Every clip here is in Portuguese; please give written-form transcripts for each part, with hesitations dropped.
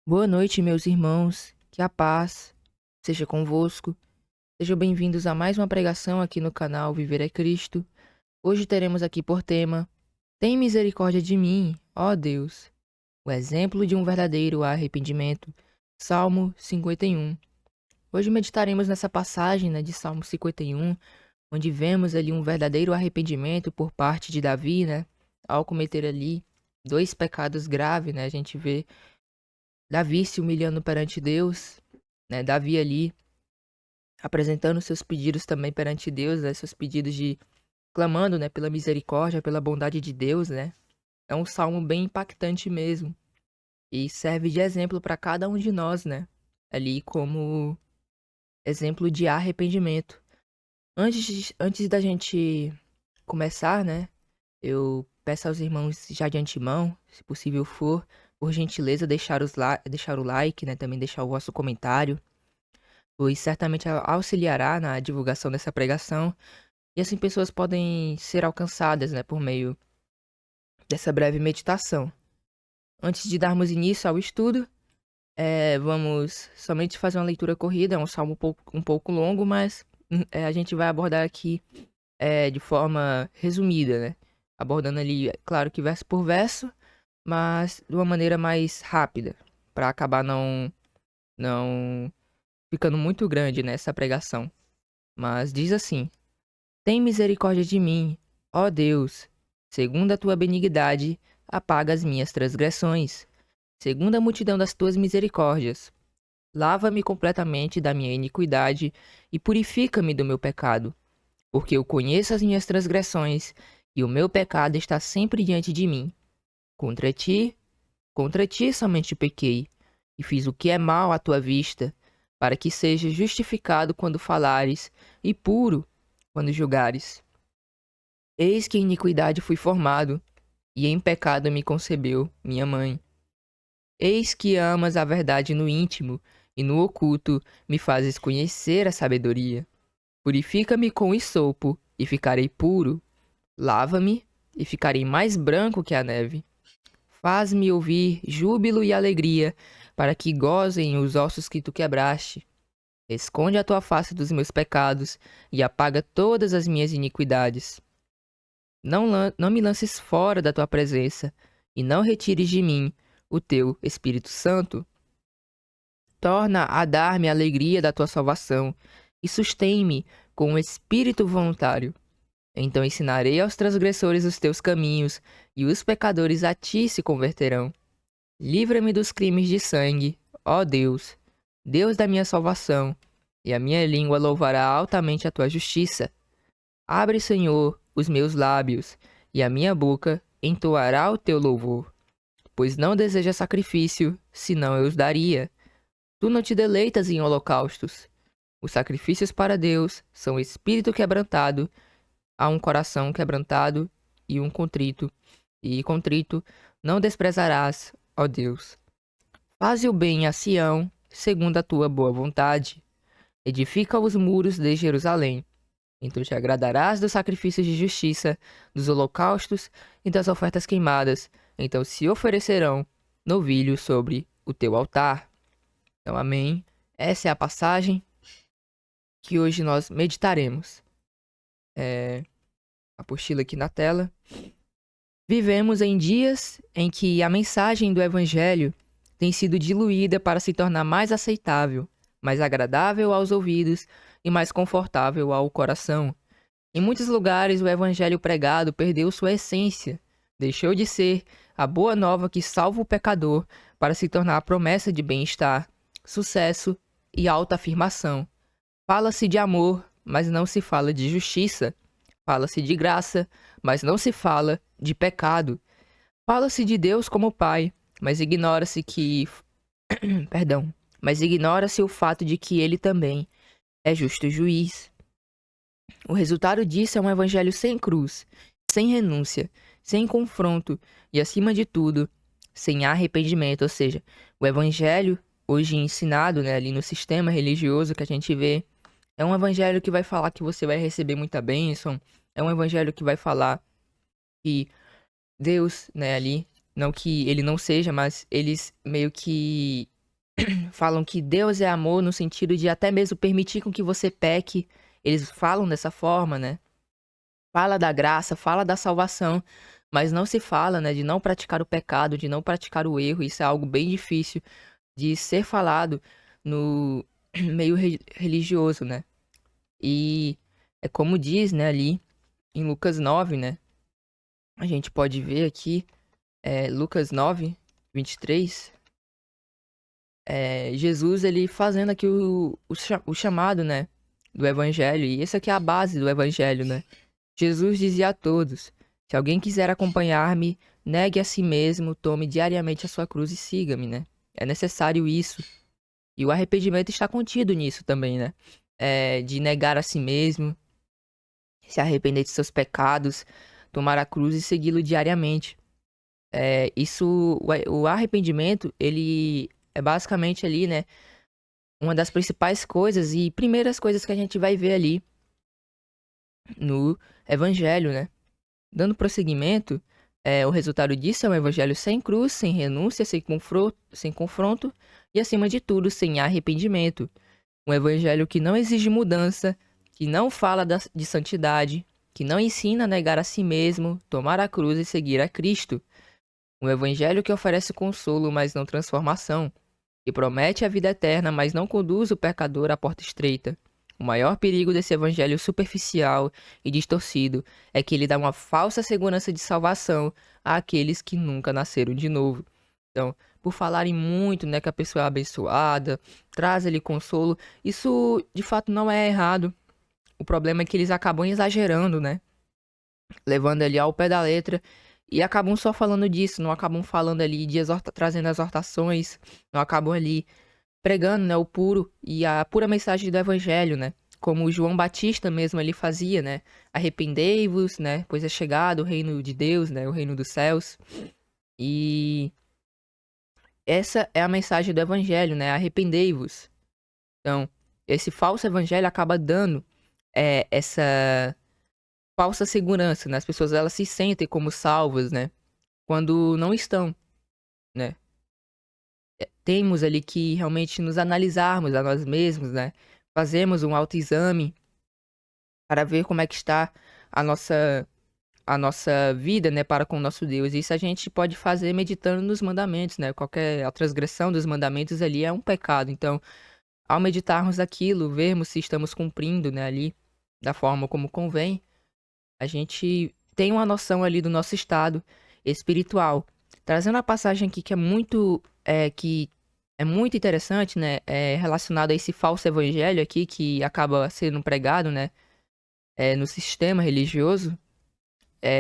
Boa noite, meus irmãos. Que a paz seja convosco. Sejam bem-vindos a mais uma pregação aqui no canal Viver é Cristo. Hoje teremos aqui por tema: Tem misericórdia de mim, ó Deus. O exemplo de um verdadeiro arrependimento. Salmo 51. Hoje meditaremos nessa passagem, de Salmo 51, onde vemos ali um verdadeiro arrependimento por parte de Davi, ao cometer ali dois pecados graves, A gente vê Davi se humilhando perante Deus, Davi ali apresentando seus pedidos também perante Deus, seus pedidos de clamando, pela misericórdia, pela bondade de Deus, né? É um salmo bem impactante mesmo e serve de exemplo para cada um de nós, Ali como exemplo de arrependimento. Antes da gente começar, eu peço aos irmãos já de antemão, se possível for, por gentileza, deixar o like, Também deixar o vosso comentário, pois certamente auxiliará na divulgação dessa pregação. E assim pessoas podem ser alcançadas, por meio dessa breve meditação. Antes de darmos início ao estudo, vamos somente fazer uma leitura corrida. É um salmo um pouco longo, mas a gente vai abordar aqui de forma resumida, Abordando ali, claro que verso por verso, mas de uma maneira mais rápida, para acabar não ficando muito grande nessa pregação. Mas diz assim: Tem misericórdia de mim, ó Deus. Segundo a tua benignidade, apaga as minhas transgressões. Segundo a multidão das tuas misericórdias, lava-me completamente da minha iniquidade e purifica-me do meu pecado. Porque eu conheço as minhas transgressões e o meu pecado está sempre diante de mim. Contra ti, contra ti somente pequei e fiz o que é mal à tua vista, para que seja justificado quando falares e puro quando julgares. Eis que em iniquidade fui formado, e em pecado me concebeu minha mãe. Eis que amas a verdade no íntimo, e no oculto me fazes conhecer a sabedoria. Purifica-me com hisopo, e ficarei puro. Lava-me, e ficarei mais branco que a neve. Faz-me ouvir júbilo e alegria, para que gozem os ossos que tu quebraste. Esconde a tua face dos meus pecados, e apaga todas as minhas iniquidades. Não me lances fora da tua presença, e não retires de mim o teu Espírito Santo. Torna a dar-me a alegria da tua salvação, e sustém-me com um espírito voluntário. Então ensinarei aos transgressores os teus caminhos, e os pecadores a ti se converterão. Livra-me dos crimes de sangue, ó Deus, Deus da minha salvação, e a minha língua louvará altamente a tua justiça. Abre, Senhor, os meus lábios, e a minha boca entoará o teu louvor. Pois não deseja sacrifício, senão eu os daria. Tu não te deleitas em holocaustos. Os sacrifícios para Deus são espírito quebrantado, há um coração quebrantado e contrito não desprezarás, ó Deus. Faze o bem a Sião, segundo a tua boa vontade. Edifica os muros de Jerusalém. Então te agradarás dos sacrifícios de justiça, dos holocaustos e das ofertas queimadas. Então se oferecerão novilhos sobre o teu altar. Então, amém. Essa é a passagem que hoje nós meditaremos. Apostila aqui na tela. Vivemos em dias em que a mensagem do Evangelho tem sido diluída para se tornar mais aceitável, mais agradável aos ouvidos e mais confortável ao coração. Em muitos lugares, o evangelho pregado perdeu sua essência, deixou de ser a boa nova que salva o pecador para se tornar a promessa de bem-estar, sucesso e autoafirmação. Fala-se de amor, mas não se fala de justiça. Fala-se de graça, mas não se fala de pecado. Fala-se de Deus como Pai, mas ignora-se mas ignora-se o fato de que ele também é justo juiz. O resultado disso é um evangelho sem cruz, sem renúncia, sem confronto e, acima de tudo, sem arrependimento. Ou seja, o evangelho, hoje ensinado, ali no sistema religioso que a gente vê, é um evangelho que vai falar que você vai receber muita bênção, é um evangelho que vai falar que Deus, ali, não que ele não seja, mas eles meio que falam que Deus é amor no sentido de até mesmo permitir com que você peque. Eles falam dessa forma, né? Fala da graça, fala da salvação, mas não se fala, né, de não praticar o pecado, de não praticar o erro. Isso é algo bem difícil de ser falado no meio religioso, né? E é como diz, né, ali em Lucas 9, né? A gente pode ver aqui, Lucas 9, 23, Jesus, ele fazendo aqui o chamado, né, do evangelho. E essa aqui é a base do evangelho, né? Jesus dizia a todos: se alguém quiser acompanhar-me, negue a si mesmo, tome diariamente a sua cruz e siga-me, né? É necessário isso. E o arrependimento está contido nisso também, né? De negar a si mesmo, se arrepender de seus pecados, tomar a cruz e segui-lo diariamente. O arrependimento, ele é basicamente ali, né? Uma das principais coisas e primeiras coisas que a gente vai ver ali no evangelho, né? Dando prosseguimento, o resultado disso é um evangelho sem cruz, sem renúncia, sem confronto e, acima de tudo, sem arrependimento. Um evangelho que não exige mudança, que não fala de santidade, que não ensina a negar a si mesmo, tomar a cruz e seguir a Cristo. Um evangelho que oferece consolo, mas não transformação, que promete a vida eterna, mas não conduz o pecador à porta estreita. O maior perigo desse evangelho superficial e distorcido é que ele dá uma falsa segurança de salvação àqueles que nunca nasceram de novo. Então, por falarem muito, né, que a pessoa é abençoada, traz ali consolo, isso de fato não é errado. O problema é que eles acabam exagerando, né, levando ali ao pé da letra e acabam só falando disso, não acabam falando ali de trazendo exortações, não acabam ali pregando, né, o puro e a pura mensagem do evangelho, né? Como o João Batista mesmo ele fazia, né? Arrependei-vos, né? Pois é chegado o reino de Deus, né? O reino dos céus. E essa é a mensagem do evangelho, né? Arrependei-vos. Então, esse falso evangelho acaba dando essa falsa segurança, né? As pessoas elas se sentem como salvas, né? Quando não estão, né? Temos ali que realmente nos analisarmos a nós mesmos, né? Fazemos um autoexame para ver como é que está a nossa vida, né, para com o nosso Deus. Isso a gente pode fazer meditando nos mandamentos, né? Qualquer a transgressão dos mandamentos ali é um pecado. Então, ao meditarmos aquilo, vermos se estamos cumprindo, né, ali da forma como convém, a gente tem uma noção ali do nosso estado espiritual. Trazendo a passagem aqui que é muito interessante, né, relacionado a esse falso evangelho aqui que acaba sendo pregado, né, no sistema religioso,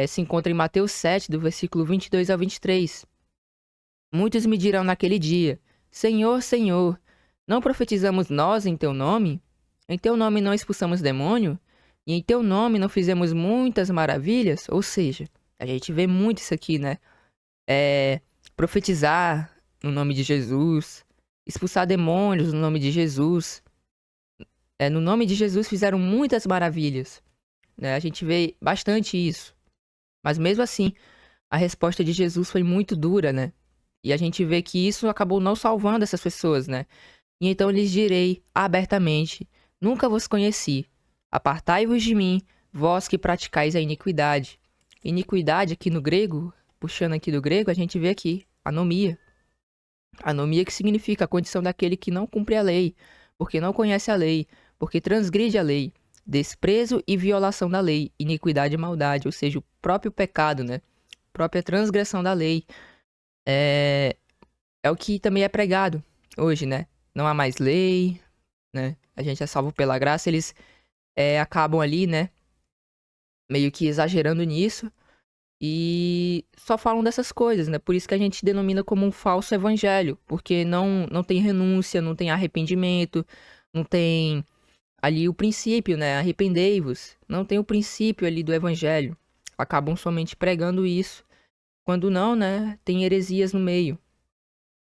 se encontra em Mateus 7, do versículo 22 ao 23. Muitos me dirão naquele dia: Senhor, Senhor, não profetizamos nós em teu nome? Em teu nome não expulsamos demônio? E em teu nome não fizemos muitas maravilhas? Ou seja, a gente vê muito isso aqui, né? Profetizar no nome de Jesus, expulsar demônios no nome de Jesus. No nome de Jesus fizeram muitas maravilhas, né? A gente vê bastante isso. Mas mesmo assim, a resposta de Jesus foi muito dura, né? E a gente vê que isso acabou não salvando essas pessoas, né? E então lhes direi abertamente: nunca vos conheci. Apartai-vos de mim, vós que praticais a iniquidade. Iniquidade aqui no grego, puxando aqui do grego, a gente vê aqui anomia. Anomia que significa a condição daquele que não cumpre a lei, porque não conhece a lei, porque transgride a lei. Desprezo e violação da lei, iniquidade e maldade, ou seja, o próprio pecado, né? Própria transgressão da lei. É, é o que também é pregado hoje, né? Não há mais lei, né? A gente é salvo pela graça, eles acabam ali, né? Meio que exagerando nisso e só falam dessas coisas, né? Por isso que a gente denomina como um falso evangelho, porque não tem renúncia, não tem arrependimento, não tem ali o princípio, né? Arrependei-vos. Não tem o princípio ali do evangelho. Acabam somente pregando isso. Quando não, né? Tem heresias no meio,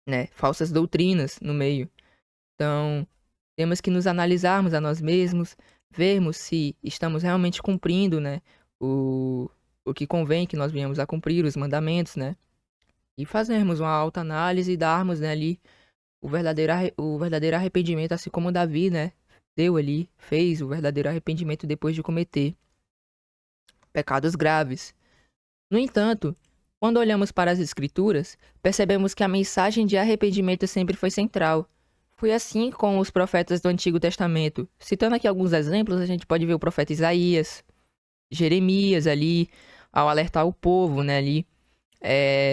né? Falsas doutrinas no meio. Então, temos que nos analisarmos a nós mesmos, vermos se estamos realmente cumprindo, né? O que convém que nós venhamos a cumprir, os mandamentos, né? E fazermos uma autoanálise e darmos, né, ali o verdadeiro arrependimento, assim como Davi, né? Fez o verdadeiro arrependimento depois de cometer pecados graves. No entanto, quando olhamos para as Escrituras, percebemos que a mensagem de arrependimento sempre foi central. Foi assim com os profetas do Antigo Testamento. Citando aqui alguns exemplos, a gente pode ver o profeta Isaías, Jeremias ali, ao alertar o povo, né, ali,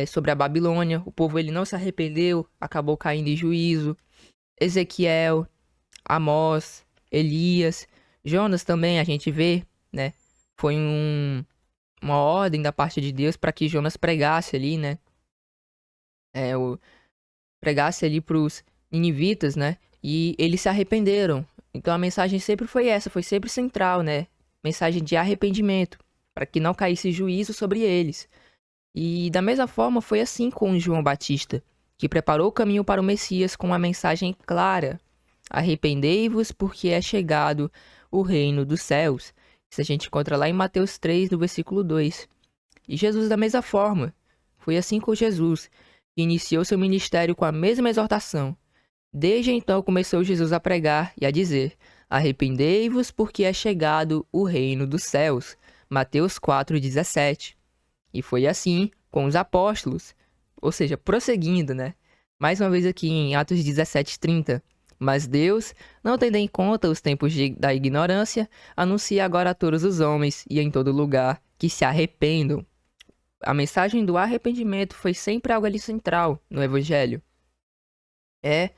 sobre a Babilônia. O povo ele não se arrependeu, acabou caindo em juízo. Ezequiel, Amós, Elias, Jonas também a gente vê, né? Foi uma ordem da parte de Deus para que Jonas pregasse ali, né? Pregasse ali para os ninivitas, né? E eles se arrependeram. Então a mensagem sempre foi essa, foi sempre central, né? Mensagem de arrependimento, para que não caísse juízo sobre eles. E da mesma forma foi assim com João Batista, que preparou o caminho para o Messias com uma mensagem clara: arrependei-vos, porque é chegado o reino dos céus. Isso a gente encontra lá em Mateus 3, no versículo 2. E Jesus da mesma forma. Foi assim com Jesus, que iniciou seu ministério com a mesma exortação. Desde então começou Jesus a pregar e a dizer: arrependei-vos, porque é chegado o reino dos céus. Mateus 4,17. E foi assim com os apóstolos, ou seja, prosseguindo, né? Mais uma vez aqui em Atos 17:30. Mas Deus, não tendo em conta os tempos da ignorância, anuncia agora a todos os homens e em todo lugar que se arrependam. A mensagem do arrependimento foi sempre algo ali central no Evangelho. É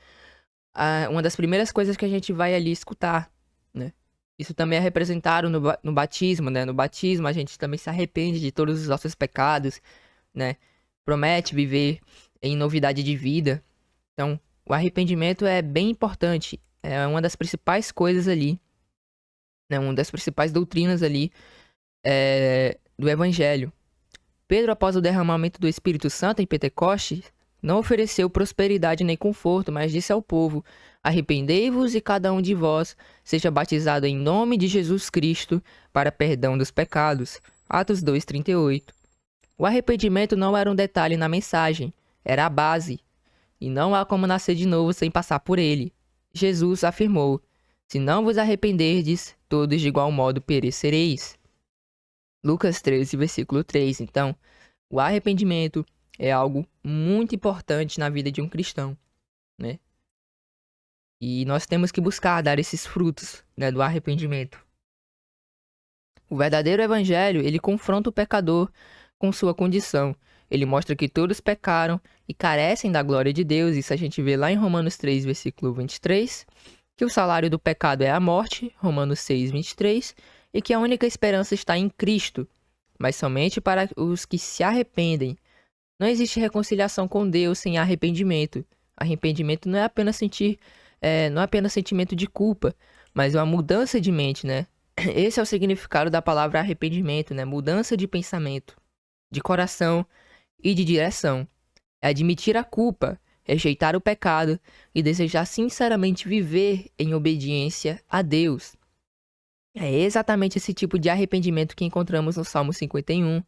uma das primeiras coisas que a gente vai ali escutar, né? Isso também é representado no batismo, né? No batismo a gente também se arrepende de todos os nossos pecados, né? Promete viver em novidade de vida. Então, o arrependimento é bem importante. É uma das principais coisas ali, né? Uma das principais doutrinas ali do Evangelho. Pedro, após o derramamento do Espírito Santo em Pentecostes, não ofereceu prosperidade nem conforto, mas disse ao povo: arrependei-vos e cada um de vós seja batizado em nome de Jesus Cristo para perdão dos pecados. Atos 2:38. O arrependimento não era um detalhe na mensagem, era a base. E não há como nascer de novo sem passar por ele. Jesus afirmou: se não vos arrependerdes, todos de igual modo perecereis. Lucas 13, versículo 3. Então, o arrependimento é algo muito importante na vida de um cristão, né? E nós temos que buscar dar esses frutos, né, do arrependimento. O verdadeiro evangelho, ele confronta o pecador com sua condição. Ele mostra que todos pecaram e carecem da glória de Deus. Isso a gente vê lá em Romanos 3, versículo 23. Que o salário do pecado é a morte, Romanos 6, 23. E que a única esperança está em Cristo, mas somente para os que se arrependem. Não existe reconciliação com Deus sem arrependimento. Arrependimento não é apenas não é apenas sentimento de culpa, mas é uma mudança de mente, né? Esse é o significado da palavra arrependimento, né? Mudança de pensamento, de coração e de direção. É admitir a culpa, rejeitar o pecado e desejar sinceramente viver em obediência a Deus. É exatamente esse tipo de arrependimento que encontramos no Salmo 51.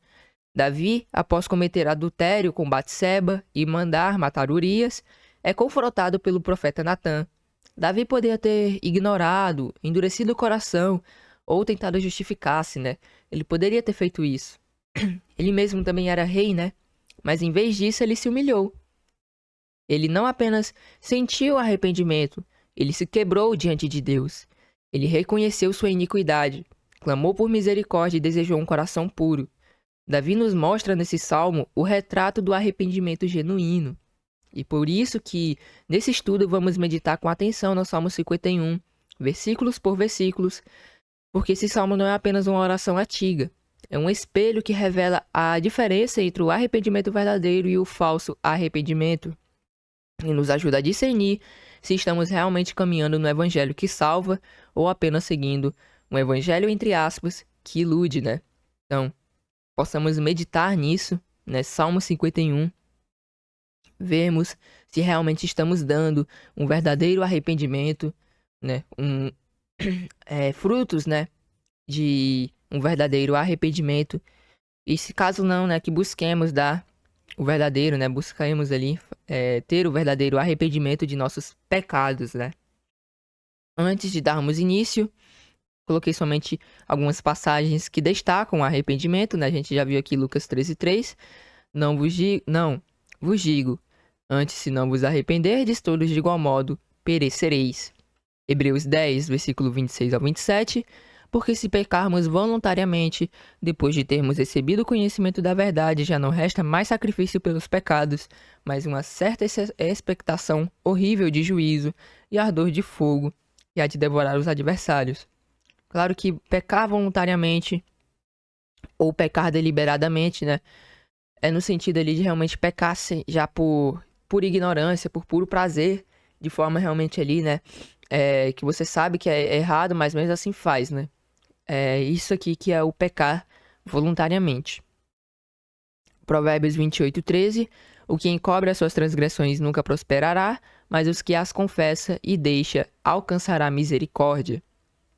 Davi, após cometer adultério com Batseba e mandar matar Urias, é confrontado pelo profeta Natã. Davi poderia ter ignorado, endurecido o coração ou tentado justificar-se, né? Ele poderia ter feito isso. Ele mesmo também era rei, né? Mas em vez disso, ele se humilhou. Ele não apenas sentiu arrependimento, ele se quebrou diante de Deus. Ele reconheceu sua iniquidade, clamou por misericórdia e desejou um coração puro. Davi nos mostra nesse salmo o retrato do arrependimento genuíno. E por isso que, nesse estudo, vamos meditar com atenção no Salmo 51, versículos por versículos, porque esse salmo não é apenas uma oração antiga, é um espelho que revela a diferença entre o arrependimento verdadeiro e o falso arrependimento, e nos ajuda a discernir se estamos realmente caminhando no evangelho que salva ou apenas seguindo um evangelho, entre aspas, que ilude, né? Então, possamos meditar nisso, né? Salmo 51, vermos se realmente estamos dando um verdadeiro arrependimento, né? Frutos, né? De um verdadeiro arrependimento. E se caso não, né? Que busquemos dar o verdadeiro, né? Buscamos ali ter o verdadeiro arrependimento de nossos pecados, né? Antes de darmos início, coloquei somente algumas passagens que destacam o arrependimento, né? A gente já viu aqui Lucas 13:3. Não vos digo, antes se não vos arrependerdes, todos de igual modo perecereis. Hebreus 10, versículo 26 ao 27. Porque se pecarmos voluntariamente, depois de termos recebido o conhecimento da verdade, já não resta mais sacrifício pelos pecados, mas uma certa expectação horrível de juízo e ardor de fogo, que há de devorar os adversários. Claro que pecar voluntariamente ou pecar deliberadamente, né? É no sentido ali de realmente pecar já por ignorância, por puro prazer, de forma realmente ali, né? Que você sabe que é errado, mas mesmo assim faz, né? É isso aqui que é o pecar voluntariamente. Provérbios 28:13. O que encobre as suas transgressões nunca prosperará, mas os que as confessa e deixa alcançará misericórdia.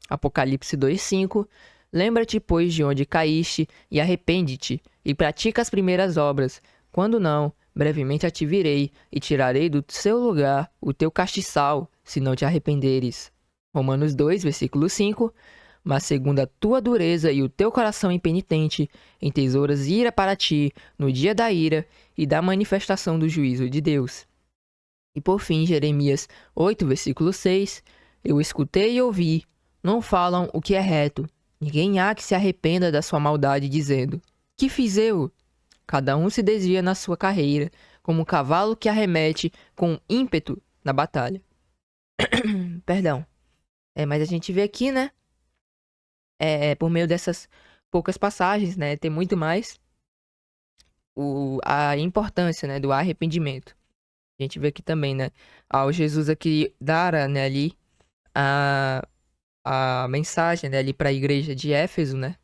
Apocalipse 2:5. Lembra-te, pois, de onde caíste, e arrepende-te, e pratica as primeiras obras. Quando não, brevemente a te virei, e tirarei do seu lugar o teu castiçal, se não te arrependeres. Romanos 2, versículo 5. Mas segundo a tua dureza e o teu coração impenitente, entesouras ira para ti no dia da ira e da manifestação do juízo de Deus. E por fim, Jeremias 8, versículo 6. Eu escutei e ouvi, não falam o que é reto. Ninguém há que se arrependa da sua maldade, dizendo: que fiz eu? Cada um se desvia na sua carreira, como um cavalo que arremete com ímpeto na batalha. Perdão. Mas a gente vê aqui, né? Por meio dessas poucas passagens, né? Tem muito mais a importância, né, do arrependimento. A gente vê aqui também, né? Ao Jesus aqui dar, né, ali a mensagem, né, ali para a igreja de Éfeso, né?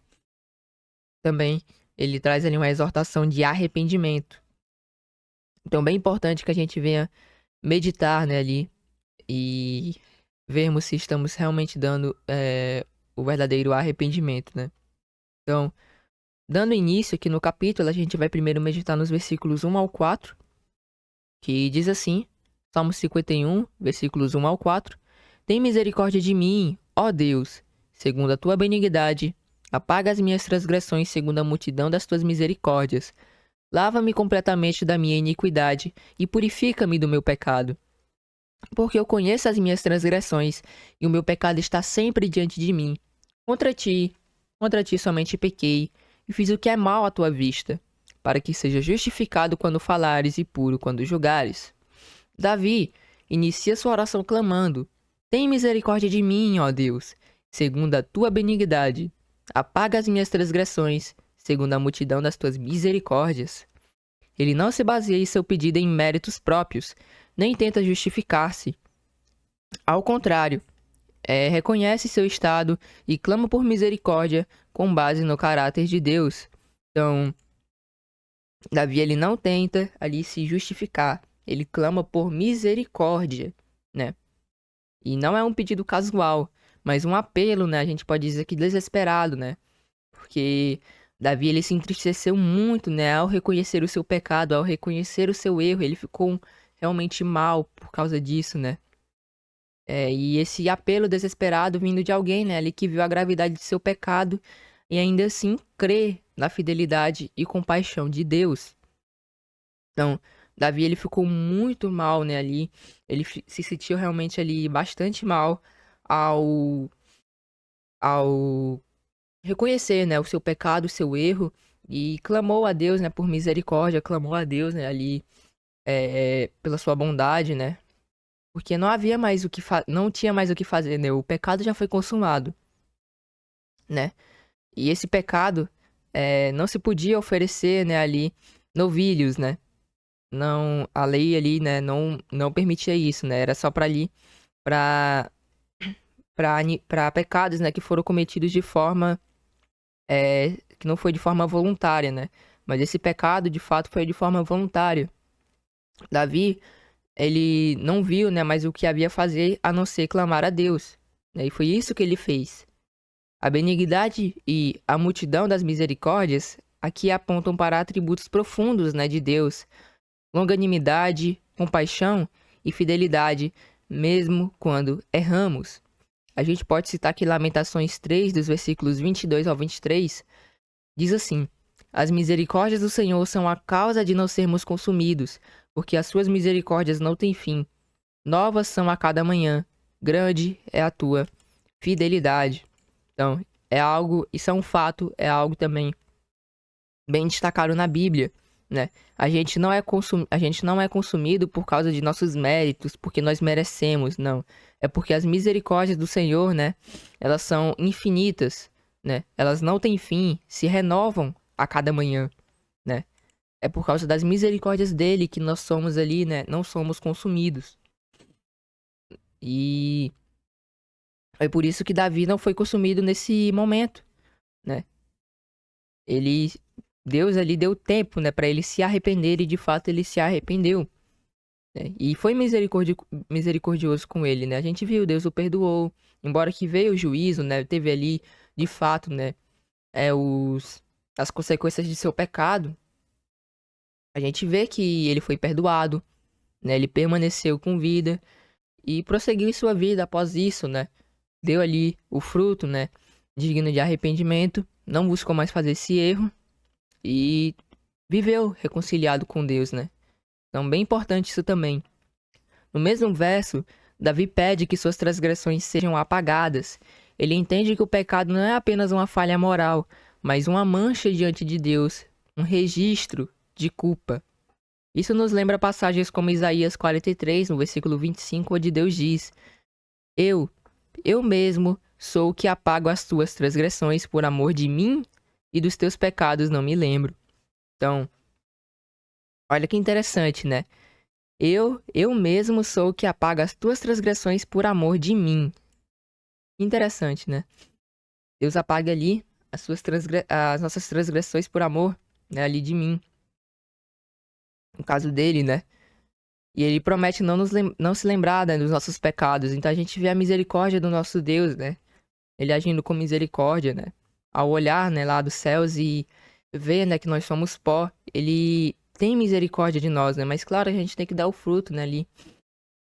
Também ele traz ali uma exortação de arrependimento. Então, bem importante que a gente venha meditar, né, ali e vermos se estamos realmente dando o verdadeiro arrependimento, né? Então, dando início aqui no capítulo, a gente vai primeiro meditar nos versículos 1 ao 4, que diz assim, Salmo 51, versículos 1 ao 4. Tem misericórdia de mim, ó Deus, segundo a tua benignidade. Apaga as minhas transgressões segundo a multidão das tuas misericórdias. Lava-me completamente da minha iniquidade e purifica-me do meu pecado. Porque eu conheço as minhas transgressões e o meu pecado está sempre diante de mim. Contra ti somente pequei e fiz o que é mal à tua vista, para que seja justificado quando falares e puro quando julgares. Davi inicia sua oração clamando: tem misericórdia de mim, ó Deus, segundo a tua benignidade. Apaga as minhas transgressões, segundo a multidão das tuas misericórdias. Ele não se baseia em seu pedido em méritos próprios, nem tenta justificar-se. Ao contrário, reconhece seu estado e clama por misericórdia com base no caráter de Deus. Então, Davi ele não tenta ali se justificar, ele clama por misericórdia, né? E não é um pedido casual, mas um apelo, né? A gente pode dizer que desesperado, né? Porque Davi ele se entristeceu muito, né? Ao reconhecer o seu pecado, ao reconhecer o seu erro, ele ficou realmente mal por causa disso, né? E esse apelo desesperado vindo de alguém, né? Ali que viu a gravidade de seu pecado e ainda assim crê na fidelidade e compaixão de Deus. Então, Davi ele ficou muito mal, né? Ali, ele se sentiu realmente ali bastante mal ao reconhecer, né, o seu pecado, o seu erro e clamou a Deus, né, por misericórdia, clamou a Deus, né, ali pela sua bondade, né, porque não havia mais o que não tinha mais o que fazer, né, o pecado já foi consumado, né, e esse pecado não se podia oferecer, né, ali novilhos, né, não, a lei ali, né, não permitia isso, né, era só para ali para para pecados, né, que foram cometidos de forma que não foi de forma voluntária, né? Mas esse pecado, de fato, foi de forma voluntária. Davi, ele não viu, né, mais o que havia a fazer a não ser clamar a Deus, né? E foi isso que ele fez. A benignidade e a multidão das misericórdias aqui apontam para atributos profundos, né, de Deus: longanimidade, compaixão e fidelidade, mesmo quando erramos. A gente pode citar aqui Lamentações 3, dos versículos 22 ao 23, diz assim: As misericórdias do Senhor são a causa de não sermos consumidos, porque as suas misericórdias não têm fim. Novas são a cada manhã, grande é a tua fidelidade. Então, isso é um fato, é algo também bem destacado na Bíblia, né? A gente não é consumido por causa de nossos méritos, porque nós merecemos, não. É porque as misericórdias do Senhor, né, elas são infinitas, né? Elas não têm fim, se renovam a cada manhã, né? É por causa das misericórdias dele que nós somos ali, né, não somos consumidos. E é por isso que Davi não foi consumido nesse momento, né? Ele Deus ali deu tempo, né, para ele se arrepender e de fato ele se arrependeu, né? E foi misericordioso com ele, né? A gente viu, Deus o perdoou, embora que veio o juízo, né? Teve ali, de fato, né, as consequências de seu pecado. A gente vê que ele foi perdoado, né? Ele permaneceu com vida e prosseguiu em sua vida após isso, né? Deu ali o fruto, né, digno de arrependimento, não buscou mais fazer esse erro e viveu reconciliado com Deus, né? Então, bem importante isso também. No mesmo verso, Davi pede que suas transgressões sejam apagadas. Ele entende que o pecado não é apenas uma falha moral, mas uma mancha diante de Deus, um registro de culpa. Isso nos lembra passagens como Isaías 43, no versículo 25, onde Deus diz: Eu mesmo sou o que apago as tuas transgressões por amor de mim e dos teus pecados não me lembro. Então, olha que interessante, né? Eu mesmo sou o que apaga as tuas transgressões por amor de mim. Interessante, né? Deus apaga ali as nossas transgressões por amor, né, ali de mim. No caso dele, né? E ele promete não se lembrar, né, dos nossos pecados. Então a gente vê a misericórdia do nosso Deus, né? Ele agindo com misericórdia, né? Ao olhar, né, lá dos céus e ver, né, que nós somos pó, ele tem misericórdia de nós, né? Mas claro, a gente tem que dar o fruto, né, ali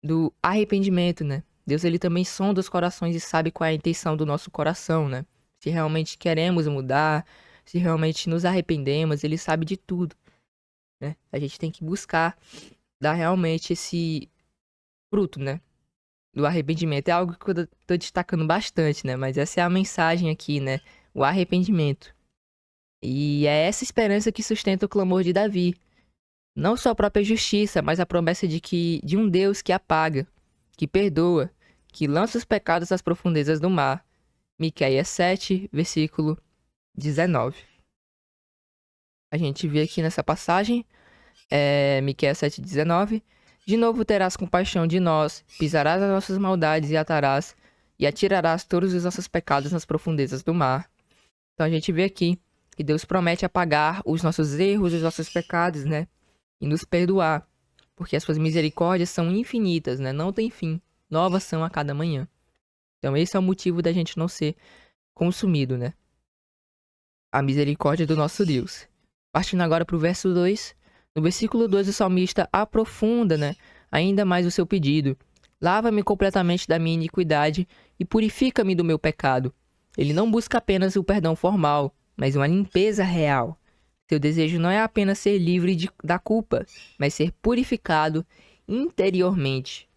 do arrependimento, né? Deus, ele também sonda os corações e sabe qual é a intenção do nosso coração, né? Se realmente queremos mudar, se realmente nos arrependemos, ele sabe de tudo, né? A gente tem que buscar dar realmente esse fruto, né, do arrependimento. É algo que eu tô destacando bastante, né? Mas essa é a mensagem aqui, né? O arrependimento. E é essa esperança que sustenta o clamor de Davi. Não só a própria justiça, mas a promessa de um Deus que apaga, que perdoa, que lança os pecados às profundezas do mar. Miqueias 7, versículo 19. A gente vê aqui nessa passagem, Miqueias 7,19. De novo terás compaixão de nós, pisarás as nossas maldades e atirarás todos os nossos pecados nas profundezas do mar. Então a gente vê aqui que Deus promete apagar os nossos erros, os nossos pecados, né? E nos perdoar, porque as suas misericórdias são infinitas, né? Não tem fim, novas são a cada manhã. Então esse é o motivo da gente não ser consumido, né? A misericórdia do nosso Deus. Partindo agora para o verso 2, no versículo 2 o salmista aprofunda, né, ainda mais o seu pedido. Lava-me completamente da minha iniquidade e purifica-me do meu pecado. Ele não busca apenas o perdão formal, mas uma limpeza real. Seu desejo não é apenas ser livre da culpa, mas ser purificado interiormente.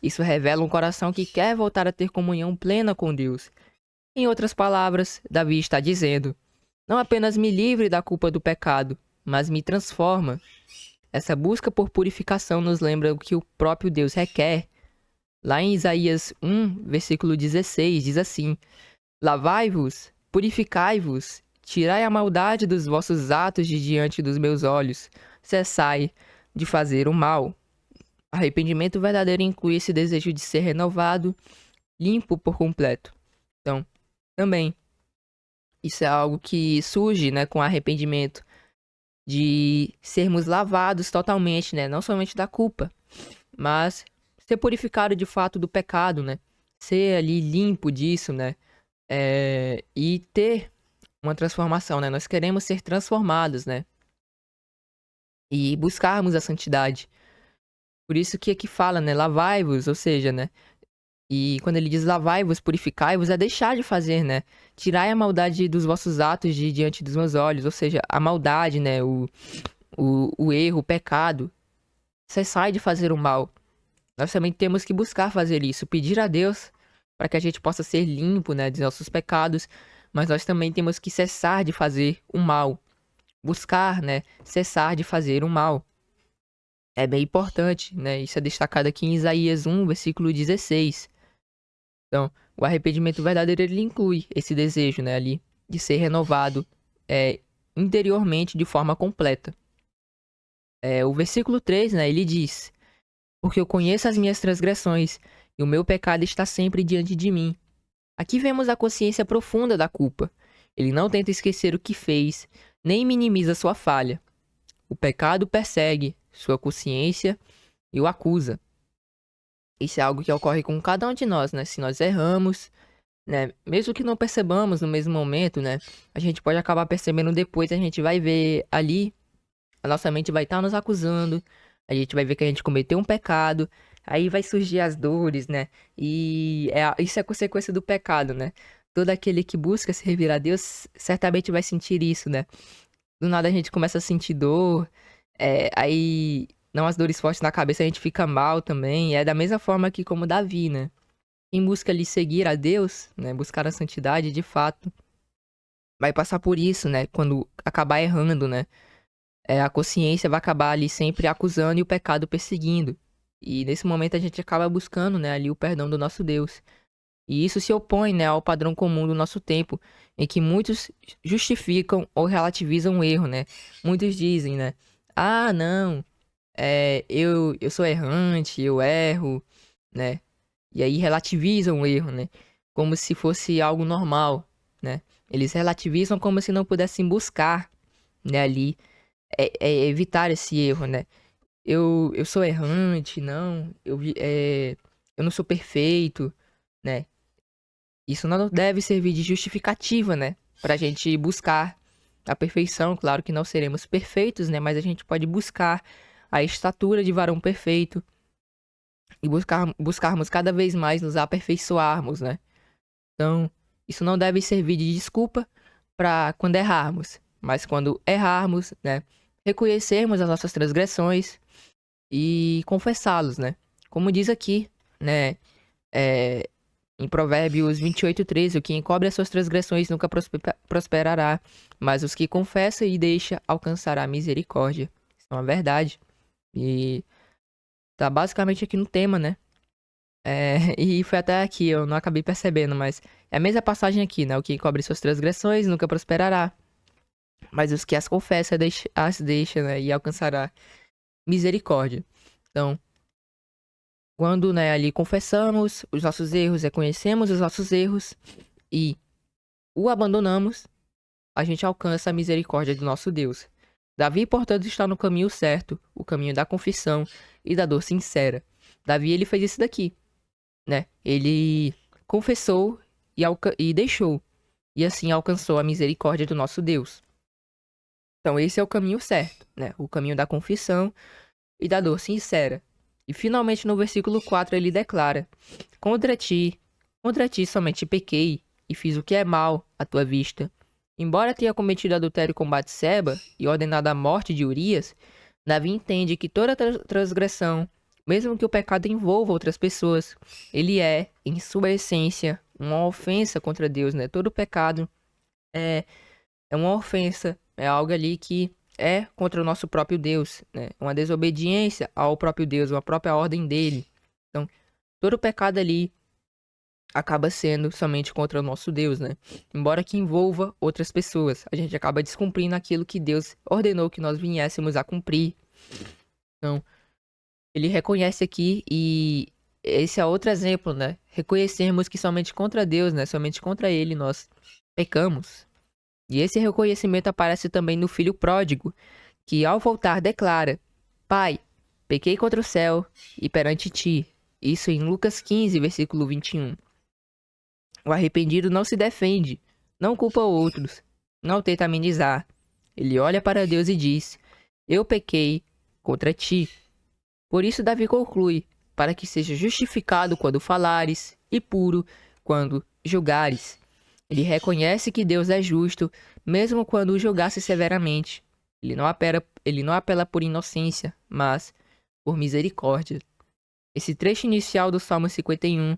Isso revela um coração que quer voltar a ter comunhão plena com Deus. Em outras palavras, Davi está dizendo: não apenas me livre da culpa do pecado, mas me transforma. Essa busca por purificação nos lembra o que o próprio Deus requer. Lá em Isaías 1, versículo 16, diz assim: lavai-vos, purificai-vos, tirai a maldade dos vossos atos de diante dos meus olhos, cessai de fazer o mal. Arrependimento verdadeiro inclui esse desejo de ser renovado, limpo por completo. Então, também, isso é algo que surge, né, com arrependimento, de sermos lavados totalmente, né, não somente da culpa, mas ser purificado de fato do pecado, né, ser ali limpo disso, né, e ter uma transformação, né? Nós queremos ser transformados, né? E buscarmos a santidade. Por isso que aqui fala, né? Lavai-vos, ou seja, né? E quando ele diz lavai-vos, purificai-vos, é deixar de fazer, né? Tirai a maldade dos vossos atos de diante dos meus olhos, ou seja, a maldade, né? O erro, o pecado. Cessai de fazer o mal. Nós também temos que buscar fazer isso, pedir a Deus para que a gente possa ser limpo, né, dos nossos pecados, mas nós também temos que cessar de fazer o mal, buscar, né, cessar de fazer o mal. É bem importante, né? Isso é destacado aqui em Isaías 1, versículo 16. Então, o arrependimento verdadeiro ele inclui esse desejo, né, ali de ser renovado interiormente de forma completa. O versículo 3, né, ele diz: porque eu conheço as minhas transgressões, e o meu pecado está sempre diante de mim. Aqui vemos a consciência profunda da culpa. Ele não tenta esquecer o que fez, nem minimiza sua falha. O pecado persegue sua consciência e o acusa. Isso é algo que ocorre com cada um de nós, né? Se nós erramos, né? Mesmo que não percebamos no mesmo momento, né? A gente pode acabar percebendo depois, a gente vai ver ali, a nossa mente vai estar nos acusando, a gente vai ver que a gente cometeu um pecado, aí vai surgir as dores, né? E isso é consequência do pecado, né? Todo aquele que busca servir a Deus certamente vai sentir isso, né? Do nada a gente começa a sentir dor, aí não as dores fortes na cabeça, a gente fica mal também. É da mesma forma que como Davi, né? Quem busca ali seguir a Deus, né? Buscar a santidade de fato, vai passar por isso, né? Quando acabar errando, né? A consciência vai acabar ali sempre acusando e o pecado perseguindo. E nesse momento a gente acaba buscando, né, ali o perdão do nosso Deus. E isso se opõe, né, ao padrão comum do nosso tempo, em que muitos justificam ou relativizam o erro, né? Muitos dizem, né, ah, não, eu sou errante, eu erro, né? E aí relativizam o erro, né? Como se fosse algo normal, né? Eles relativizam como se não pudessem buscar, né, ali evitar esse erro, né? Eu sou errante, não, eu não sou perfeito, né? Isso não deve servir de justificativa, né? Pra gente buscar a perfeição. Claro que não seremos perfeitos, né? Mas a gente pode buscar a estatura de varão perfeito e buscarmos cada vez mais nos aperfeiçoarmos, né? Então, isso não deve servir de desculpa para quando errarmos, mas quando errarmos, né? Reconhecermos as nossas transgressões e confessá-los, né? Como diz aqui, né? É, em Provérbios 28:13, o que encobre as suas transgressões nunca prosperará, mas os que confessam e deixa alcançará misericórdia. Isso é uma verdade. E tá basicamente aqui no tema, né? E foi até aqui, eu não acabei percebendo, mas é a mesma passagem aqui, né? O que encobre suas transgressões nunca prosperará, mas os que as confessam as deixa, né? E alcançará misericórdia. Então, quando, né, ali confessamos os nossos erros, reconhecemos os nossos erros e o abandonamos, a gente alcança a misericórdia do nosso Deus. Davi, portanto, está no caminho certo, o caminho da confissão e da dor sincera. Davi, ele fez isso daqui, né? Ele confessou e deixou, e assim alcançou a misericórdia do nosso Deus. Então, esse é o caminho certo, né? O caminho da confissão e da dor sincera. E finalmente no versículo 4 ele declara: contra ti somente pequei e fiz o que é mal à tua vista. Embora tenha cometido adultério com Batseba e ordenado a morte de Urias, Davi entende que toda transgressão, mesmo que o pecado envolva outras pessoas, ele é, em sua essência, uma ofensa contra Deus, né? Todo pecado é, é uma ofensa, é algo ali que é contra o nosso próprio Deus, né? Uma desobediência ao próprio Deus, uma própria ordem dele. Então, todo pecado ali acaba sendo somente contra o nosso Deus, né? Embora que envolva outras pessoas, a gente acaba descumprindo aquilo que Deus ordenou que nós viéssemos a cumprir. Então, ele reconhece aqui e esse é outro exemplo, né? Reconhecermos que somente contra Deus, né? Somente contra ele nós pecamos. E esse reconhecimento aparece também no filho pródigo, que ao voltar declara: Pai, pequei contra o céu e perante ti. Isso em Lucas 15, versículo 21. O arrependido não se defende, não culpa outros, não tenta amenizar. Ele olha para Deus e diz: eu pequei contra ti. Por isso Davi conclui: para que seja justificado quando falares e puro quando julgares. Ele reconhece que Deus é justo, mesmo quando o julgasse severamente. Ele não apela por inocência, mas por misericórdia. Esse trecho inicial do Salmo 51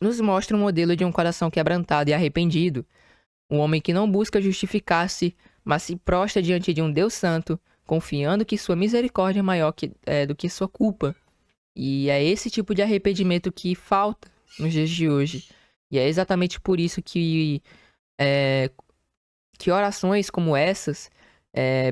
nos mostra um modelo de um coração quebrantado e arrependido. Um homem que não busca justificar-se, mas se prostra diante de um Deus santo, confiando que sua misericórdia é maior do que sua culpa. E é esse tipo de arrependimento que falta nos dias de hoje. E é exatamente por isso que orações como essas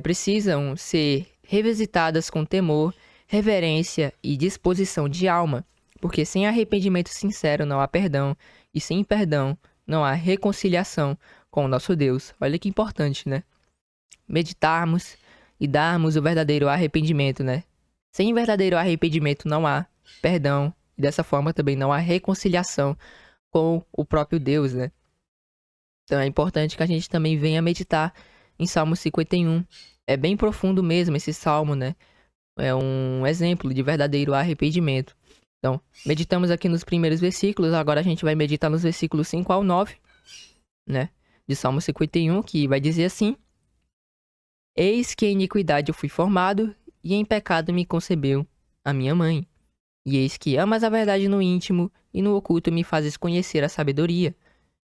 precisam ser revisitadas com temor, reverência e disposição de alma. Porque sem arrependimento sincero não há perdão, e sem perdão não há reconciliação com o nosso Deus. Olha que importante, né? Meditarmos e darmos o verdadeiro arrependimento, né? Sem verdadeiro arrependimento não há perdão, e dessa forma também não há reconciliação com o próprio Deus, né? Então é importante que a gente também venha meditar em Salmo 51. É bem profundo mesmo esse salmo, né? É um exemplo de verdadeiro arrependimento. Então, meditamos aqui nos primeiros versículos, agora a gente vai meditar nos versículos 5 ao 9, né? De Salmo 51, que vai dizer assim: eis que em iniquidade eu fui formado, e em pecado me concebeu a minha mãe. E eis que amas a verdade no íntimo, e no oculto me fazes conhecer a sabedoria.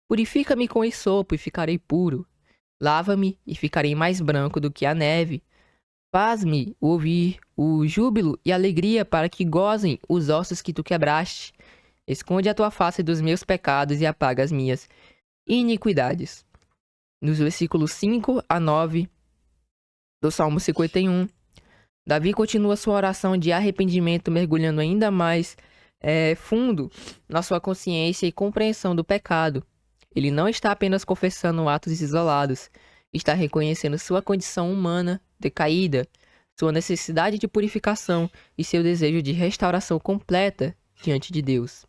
Purifica-me com esopo, e ficarei puro. Lava-me, e ficarei mais branco do que a neve. Faz-me ouvir o júbilo e alegria, para que gozem os ossos que tu quebraste. Esconde a tua face dos meus pecados e apaga as minhas iniquidades. Nos versículos 5 a 9 do Salmo 51, Davi continua sua oração de arrependimento, mergulhando ainda mais fundo na sua consciência e compreensão do pecado. Ele não está apenas confessando atos isolados, está reconhecendo sua condição humana decaída, sua necessidade de purificação e seu desejo de restauração completa diante de Deus.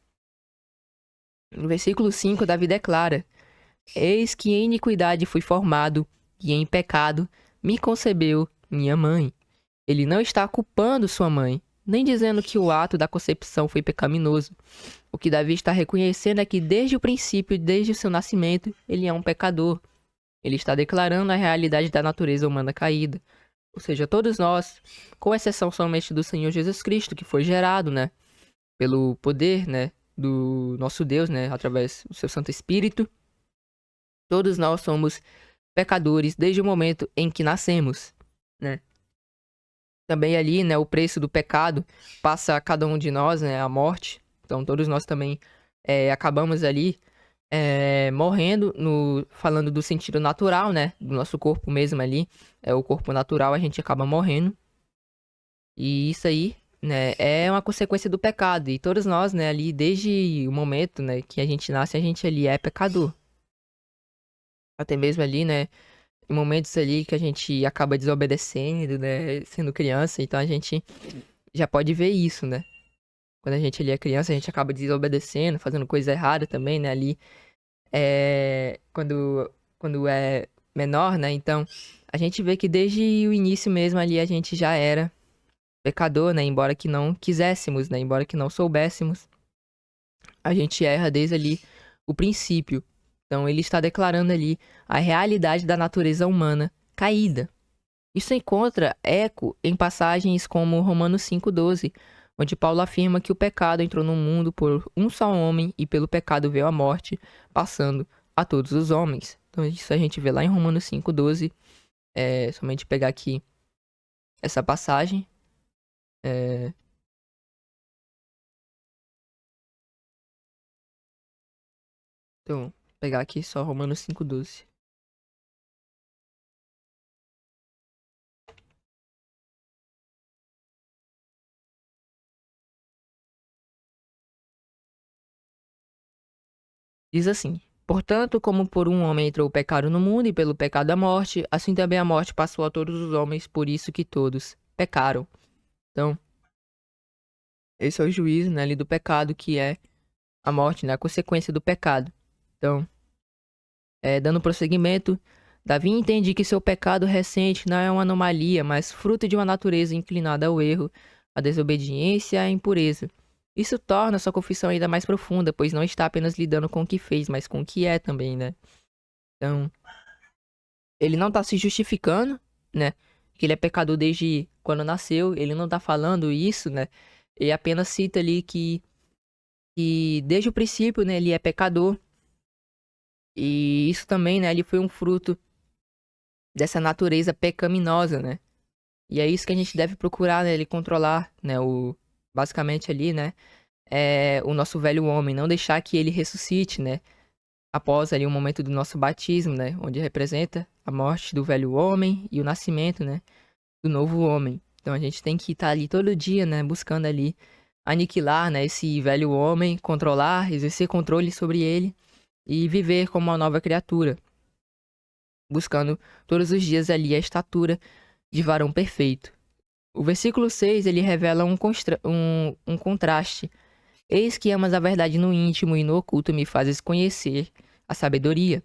No versículo 5, Davi declara: eis que em iniquidade fui formado, e em pecado me concebeu minha mãe. Ele não está culpando sua mãe, nem dizendo que o ato da concepção foi pecaminoso. O que Davi está reconhecendo é que desde o princípio, desde o seu nascimento, ele é um pecador. Ele está declarando a realidade da natureza humana caída. Ou seja, todos nós, com exceção somente do Senhor Jesus Cristo, que foi gerado, né, pelo poder, né, do nosso Deus, né, através do seu Santo Espírito, todos nós somos pecadores desde o momento em que nascemos, né? Também ali, né, o preço do pecado passa a cada um de nós, né, a morte. Então todos nós também acabamos ali morrendo, falando do sentido natural, né, do nosso corpo mesmo ali, o corpo natural, a gente acaba morrendo. E isso aí, né, é uma consequência do pecado. E todos nós, né, ali, desde o momento, né, que a gente nasce, a gente ali é pecador. Até mesmo ali, né, em momentos ali que a gente acaba desobedecendo, né, sendo criança, então a gente já pode ver isso, né. Quando a gente ali é criança, a gente acaba desobedecendo, fazendo coisa errada também, né, ali, quando é menor, né, então a gente vê que desde o início mesmo ali a gente já era pecador, né, embora que não quiséssemos, né, embora que não soubéssemos, a gente erra desde ali o princípio. Então ele está declarando ali a realidade da natureza humana caída. Isso encontra eco em passagens como Romanos 5,12, onde Paulo afirma que o pecado entrou no mundo por um só homem e pelo pecado veio a morte, passando a todos os homens. Então isso a gente vê lá em Romanos 5,12. Somente pegar aqui essa passagem. Então, pegar aqui só Romanos 5,12. Diz assim: portanto, como por um homem entrou o pecado no mundo e pelo pecado a morte, assim também a morte passou a todos os homens, por isso que todos pecaram. Então, esse é o juízo, né, ali do pecado, que é a morte, né, a consequência do pecado. Então, dando prosseguimento, Davi entende que seu pecado recente não é uma anomalia, mas fruto de uma natureza inclinada ao erro, à desobediência e à impureza. Isso torna sua confissão ainda mais profunda, pois não está apenas lidando com o que fez, mas com o que é também, né? Então, ele não está se justificando, né? Que ele é pecador desde quando nasceu, ele não está falando isso, né? Ele apenas cita ali que desde o princípio, né, ele é pecador. E isso também, né, ele foi um fruto dessa natureza pecaminosa, né? E é isso que a gente deve procurar, né, ele controlar, né, basicamente ali, né, o nosso velho homem, não deixar que ele ressuscite, né, após ali o momento do nosso batismo, né, onde representa a morte do velho homem e o nascimento, né, do novo homem. Então a gente tem que estar ali todo dia, né, buscando ali aniquilar, né, esse velho homem, controlar, exercer controle sobre ele e viver como uma nova criatura, buscando todos os dias ali a estatura de varão perfeito. O versículo 6, ele revela um contraste. Eis que amas a verdade no íntimo e no oculto me fazes conhecer a sabedoria.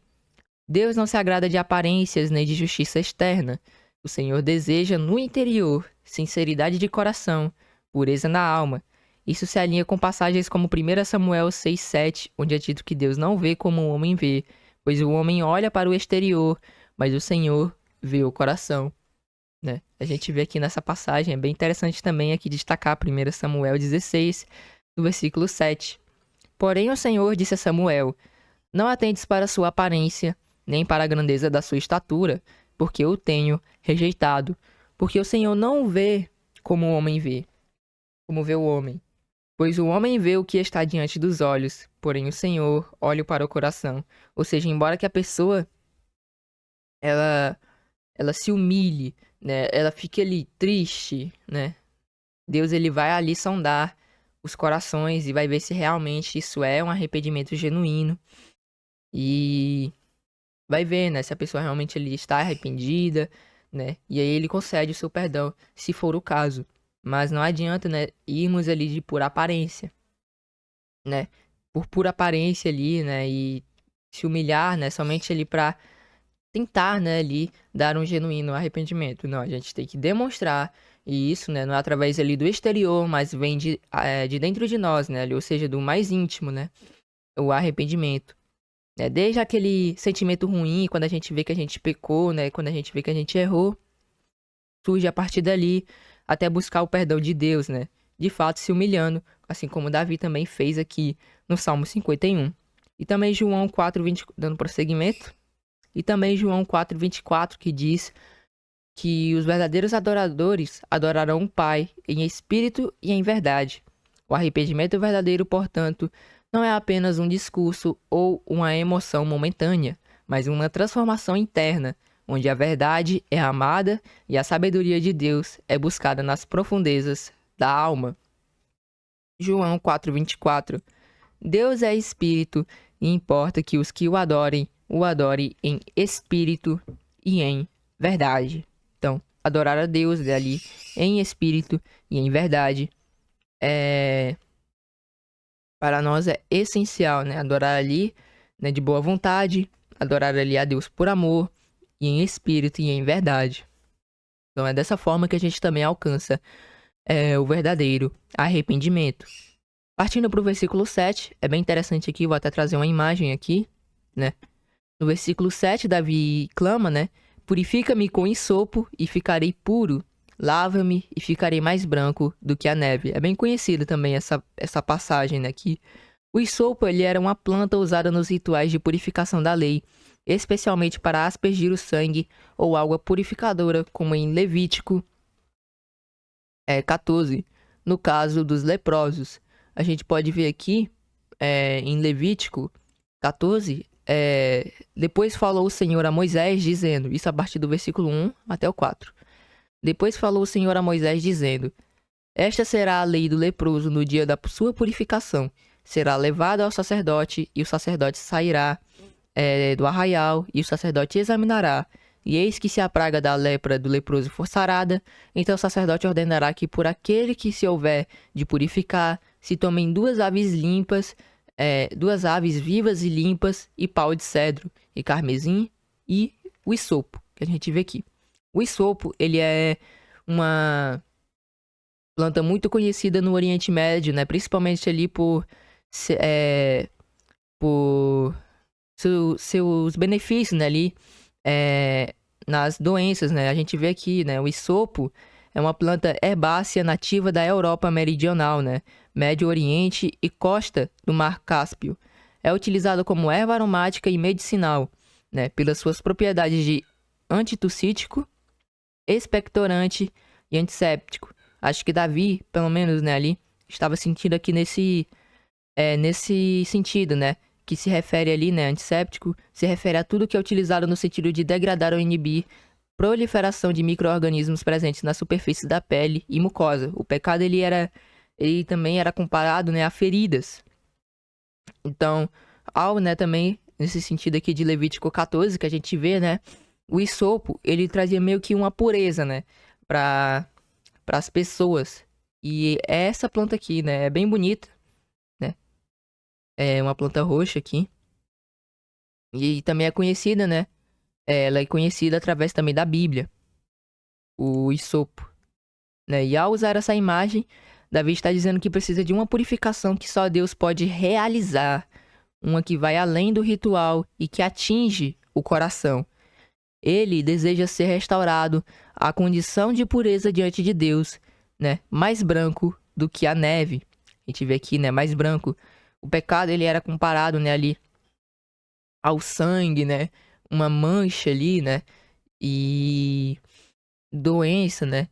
Deus não se agrada de aparências nem de justiça externa. O Senhor deseja no interior sinceridade de coração, pureza na alma. Isso se alinha com passagens como 1 Samuel 6,7, onde é dito que Deus não vê como o homem vê, pois o homem olha para o exterior, mas o Senhor vê o coração. Né? A gente vê aqui nessa passagem, é bem interessante também aqui destacar 1 Samuel 16, no versículo 7. Porém o Senhor disse a Samuel, não atentes para a sua aparência, nem para a grandeza da sua estatura, porque eu tenho rejeitado. Porque o Senhor não vê como o homem vê, como vê o homem. Pois o homem vê o que está diante dos olhos, porém o Senhor olha para o coração. Ou seja, embora que a pessoa, ela se humilhe, né? Ela fique ali triste, né? Deus, ele vai ali sondar os corações e vai ver se realmente isso é um arrependimento genuíno. E vai ver, né, se a pessoa realmente ali está arrependida, né? E aí ele concede o seu perdão, se for o caso. Mas não adianta, né, irmos ali por aparência, né? Por pura aparência ali, né, e se humilhar, né, somente ali para tentar, né, ali dar um genuíno arrependimento. Não, a gente tem que demonstrar e isso, né, não é através ali do exterior, mas vem de dentro de nós, né, ali, ou seja, do mais íntimo, né, o arrependimento. Né? Desde aquele sentimento ruim, quando a gente vê que a gente pecou, né? Quando a gente vê que a gente errou, surge a partir dali até buscar o perdão de Deus, né? De fato, se humilhando, assim como Davi também fez aqui no Salmo 51. E também João 4:20, dando prosseguimento. E também João 4:24, que diz que os verdadeiros adoradores adorarão o Pai em espírito e em verdade. O arrependimento verdadeiro, portanto, não é apenas um discurso ou uma emoção momentânea, mas uma transformação interna, onde a verdade é amada e a sabedoria de Deus é buscada nas profundezas da alma. João 4:24. Deus é espírito e importa que os que o adorem em espírito e em verdade. Então, adorar a Deus ali em espírito e em verdade para nós é essencial, né? Adorar ali, né, de boa vontade, adorar ali a Deus por amor e em espírito e em verdade. Então é dessa forma que a gente também alcança o verdadeiro arrependimento. Partindo para o versículo 7, é bem interessante aqui, vou até trazer uma imagem aqui, né? No versículo 7, Davi clama, né? Purifica-me com ensopo e ficarei puro. Lava-me e ficarei mais branco do que a neve. É bem conhecida também essa passagem, né? Que o ensopo, ele era uma planta usada nos rituais de purificação da lei, especialmente para aspergir o sangue ou água purificadora, como em Levítico 14, no caso dos leprosos. A gente pode ver aqui, em Levítico 14, depois falou o Senhor a Moisés, dizendo, isso a partir do versículo 1 até o 4. Depois falou o Senhor a Moisés, dizendo, esta será a lei do leproso no dia da sua purificação. Será levado ao sacerdote, e o sacerdote sairá do arraial, e o sacerdote examinará. E eis que se a praga da lepra do leproso for sarada, então o sacerdote ordenará que por aquele que se houver de purificar, se tomem 2 aves limpas, 2 aves vivas e limpas, e pau de cedro, e carmesim, e o isopo, que a gente vê aqui. O isopo, ele é uma planta muito conhecida no Oriente Médio, né? Principalmente ali por seus benefícios, né? Ali nas doenças, né? A gente vê aqui, né? O isopo é uma planta herbácea nativa da Europa Meridional, né? Médio Oriente e costa do Mar Cáspio. É utilizado como erva aromática e medicinal, né? Pelas suas propriedades de antitussítico, expectorante e antisséptico. Acho que Davi, pelo menos, né, ali, estava sentindo aqui nesse sentido, né? Que se refere ali, né, antisséptico, se refere a tudo que é utilizado no sentido de degradar ou inibir proliferação de micro-organismos presentes na superfície da pele e mucosa. O pecado, ele também era comparado, né, a feridas. Então, né, também, nesse sentido aqui de Levítico 14, que a gente vê, né, o isopo, ele trazia meio que uma pureza, né, para as pessoas. E essa planta aqui, né, é bem bonita, né, é uma planta roxa aqui. E também é conhecida, né, ela é conhecida através também da Bíblia, o isopo, né, e ao usar essa imagem, Davi está dizendo que precisa de uma purificação que só Deus pode realizar, uma que vai além do ritual e que atinge o coração. Ele deseja ser restaurado à condição de pureza diante de Deus, né? Mais branco do que a neve. A gente vê aqui, né? Mais branco. O pecado, ele era comparado, né? Ali ao sangue, né? Uma mancha ali, né? E doença, né?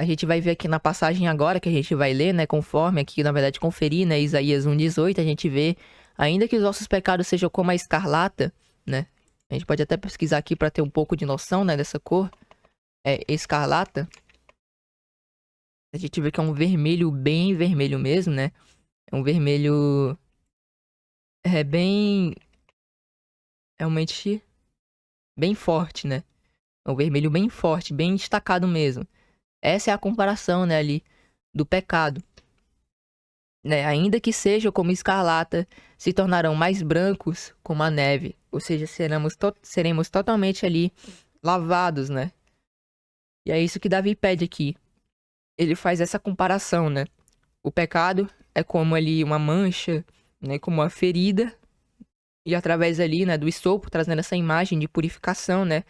A gente vai ver aqui na passagem agora que a gente vai ler, né? Conforme aqui, na verdade, conferir, né? Isaías 1,18, a gente vê, ainda que os nossos pecados sejam como a escarlata, né? A gente pode até pesquisar aqui para ter um pouco de noção, né, dessa cor. É escarlata. A gente vê que é um vermelho bem vermelho mesmo, né? É um vermelho bem realmente bem forte, né? É um vermelho bem forte, bem destacado mesmo. Essa é a comparação, né, ali do pecado, né? Ainda que sejam como escarlata, se tornarão mais brancos como a neve, ou seja, seremos totalmente ali lavados, né? E é isso que Davi pede aqui. Ele faz essa comparação, né? O pecado é como ali uma mancha, né? Como uma ferida. E através ali, né? Do esopo, trazendo essa imagem de purificação, né?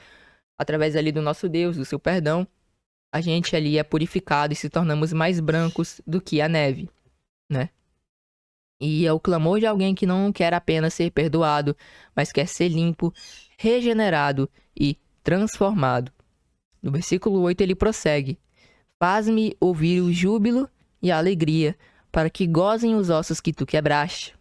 Através ali do nosso Deus, do seu perdão, a gente ali é purificado e se tornamos mais brancos do que a neve, né? E é o clamor de alguém que não quer apenas ser perdoado, mas quer ser limpo, regenerado e transformado. No versículo 8 ele prossegue: Faz-me ouvir o júbilo e a alegria, para que gozem os ossos que tu quebraste.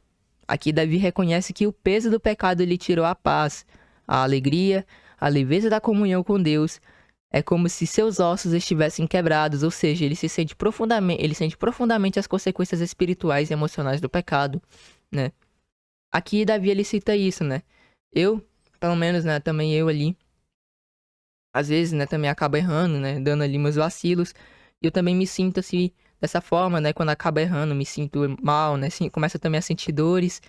Aqui Davi reconhece que o peso do pecado lhe tirou a paz, a alegria, a leveza da comunhão com Deus. É como se seus ossos estivessem quebrados, ou seja, ele sente profundamente as consequências espirituais e emocionais do pecado, né? Aqui Davi ele cita isso, né? Eu, pelo menos, né, também eu ali, às vezes, né, também acabo errando, né, dando ali meus vacilos. Eu também me sinto assim, dessa forma, né, quando acabo errando, me sinto mal, né, assim, começo também a sentir dores.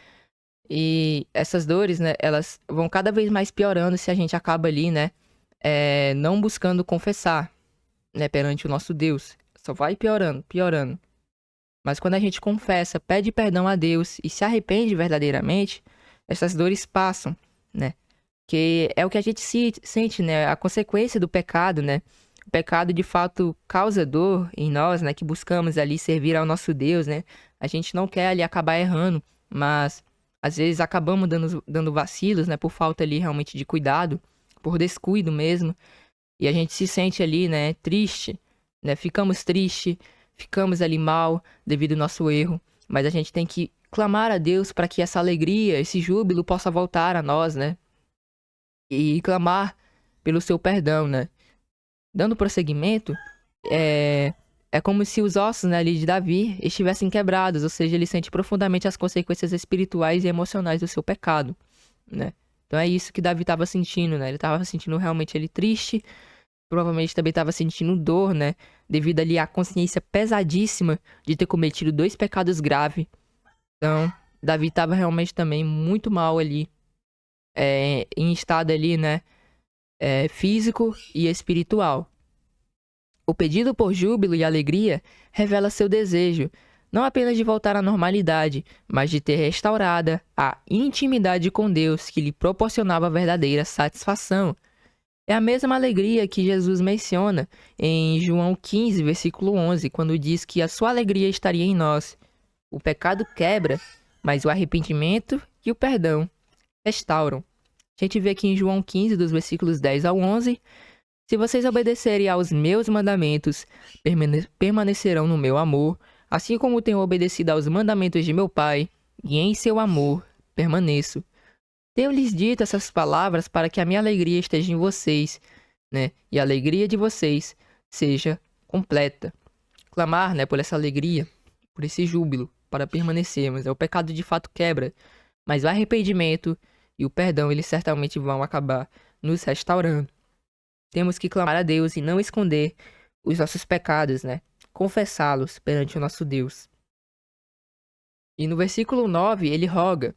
E essas dores, né, elas vão cada vez mais piorando se a gente acaba ali, né, não buscando confessar, né, perante o nosso Deus. Só vai piorando, piorando. Mas quando a gente confessa, pede perdão a Deus e se arrepende verdadeiramente, essas dores passam, né? Que é o que a gente sente, né? A consequência do pecado, né? O pecado, de fato, causa dor em nós, né? Que buscamos ali servir ao nosso Deus, né? A gente não quer ali acabar errando, mas às vezes acabamos dando vacilos, né? Por falta ali realmente de cuidado, por descuido mesmo. E a gente se sente ali, né? Triste, né? Ficamos tristes, ficamos ali mal devido ao nosso erro. Mas a gente tem que clamar a Deus para que essa alegria, esse júbilo possa voltar a nós, né? E clamar pelo seu perdão, né? Dando prosseguimento, é como se os ossos, né, ali de Davi estivessem quebrados, ou seja, ele sente profundamente as consequências espirituais e emocionais do seu pecado, né? Então é isso que Davi estava sentindo, né? Ele estava sentindo realmente ele triste, provavelmente também estava sentindo dor, né? Devido ali à consciência pesadíssima de ter cometido 2 pecados graves. Então, Davi estava realmente também muito mal ali, em estado ali, né? físico e espiritual. O pedido por júbilo e alegria revela seu desejo, não apenas de voltar à normalidade, mas de ter restaurada a intimidade com Deus que lhe proporcionava verdadeira satisfação. É a mesma alegria que Jesus menciona em João 15, versículo 11, quando diz que a sua alegria estaria em nós. O pecado quebra, mas o arrependimento e o perdão restauram. A gente vê aqui em João 15, dos versículos 10 ao 11, se vocês obedecerem aos meus mandamentos, permanecerão no meu amor, assim como tenho obedecido aos mandamentos de meu Pai, e em seu amor permaneço. Tenho-lhes dito essas palavras para que a minha alegria esteja em vocês, né? E a alegria de vocês seja completa. Clamar, né, por essa alegria, por esse júbilo, para permanecermos. O pecado de fato quebra, mas o arrependimento e o perdão, eles certamente vão acabar nos restaurando. Temos que clamar a Deus e não esconder os nossos pecados, né? Confessá-los perante o nosso Deus. E no versículo 9, ele roga: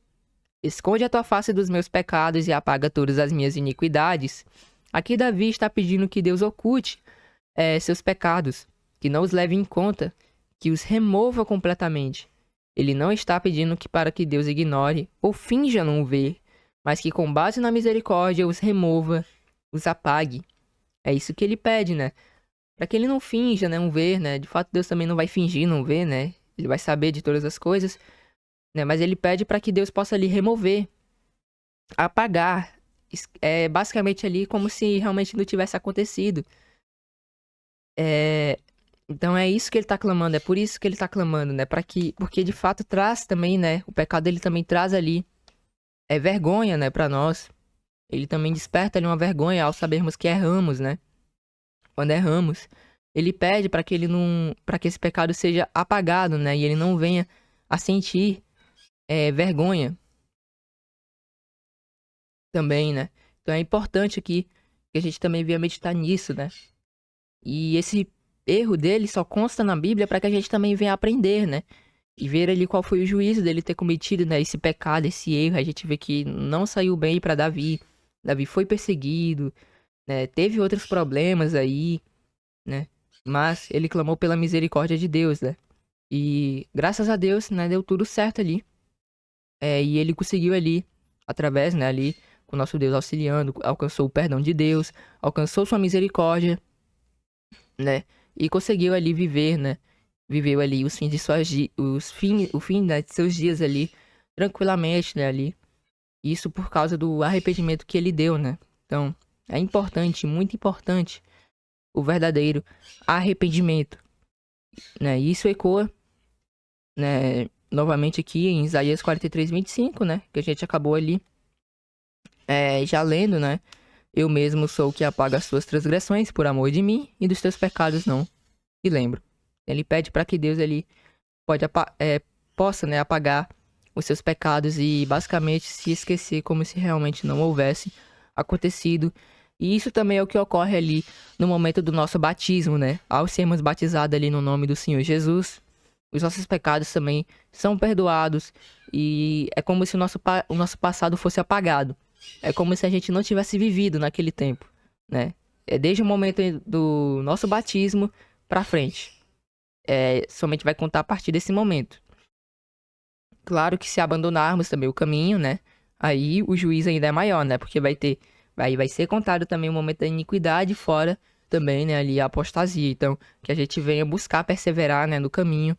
esconde a tua face dos meus pecados e apaga todas as minhas iniquidades. Aqui Davi está pedindo que Deus oculte seus pecados, que não os leve em conta, que os remova completamente. Ele não está pedindo para que Deus ignore ou finja não ver, mas que com base na misericórdia os remova, os apague. É isso que ele pede, né? Para que ele não finja, né, não ver, né? De fato, Deus também não vai fingir não ver, né? Ele vai saber de todas as coisas, né? Mas ele pede para que Deus possa ali remover, apagar. É basicamente ali como se realmente não tivesse acontecido. Então é isso que ele tá clamando, é por isso que ele tá clamando, né? Porque de fato traz também, né? O pecado ele também traz ali vergonha, né, para nós. Ele também desperta ali uma vergonha ao sabermos que erramos, né? Quando erramos, ele pede para que ele não, para que esse pecado seja apagado, né? E ele não venha a sentir vergonha também, né? Então é importante aqui que a gente também venha meditar nisso, né? E esse erro dele só consta na Bíblia para que a gente também venha aprender, né? E ver ali qual foi o juízo dele ter cometido, né? Esse pecado, esse erro. A gente vê que não saiu bem para Davi. Davi foi perseguido, né? Teve outros problemas aí, né? Mas ele clamou pela misericórdia de Deus, né? E graças a Deus, né? Deu tudo certo ali. E ele conseguiu ali, através, né? Ali, com o nosso Deus auxiliando, alcançou o perdão de Deus, alcançou sua misericórdia, né? E conseguiu ali viver, né? Viveu ali os fins de suas o fim, né, de seus dias ali tranquilamente, né, ali. Isso por causa do arrependimento que ele deu, né? Então, é importante, muito importante, o verdadeiro arrependimento, né? E isso ecoa, né, novamente aqui em Isaías 43:25, né, que a gente acabou ali já lendo, né? Eu mesmo sou o que apaga as suas transgressões por amor de mim e dos teus pecados não me lembro. Ele pede para que Deus ele possa, né, apagar os seus pecados e basicamente se esquecer como se realmente não houvesse acontecido. E isso também é o que ocorre ali no momento do nosso batismo, né? Ao sermos batizados ali no nome do Senhor Jesus, os nossos pecados também são perdoados e é como se o nosso passado fosse apagado. É como se a gente não tivesse vivido naquele tempo, né? É desde o momento do nosso batismo pra frente. Somente vai contar a partir desse momento. Claro que se abandonarmos também o caminho, né? Aí o juízo ainda é maior, né? Porque vai ser contado também o momento da iniquidade, fora também, né? Ali a apostasia. Então, que a gente venha buscar perseverar, né? No caminho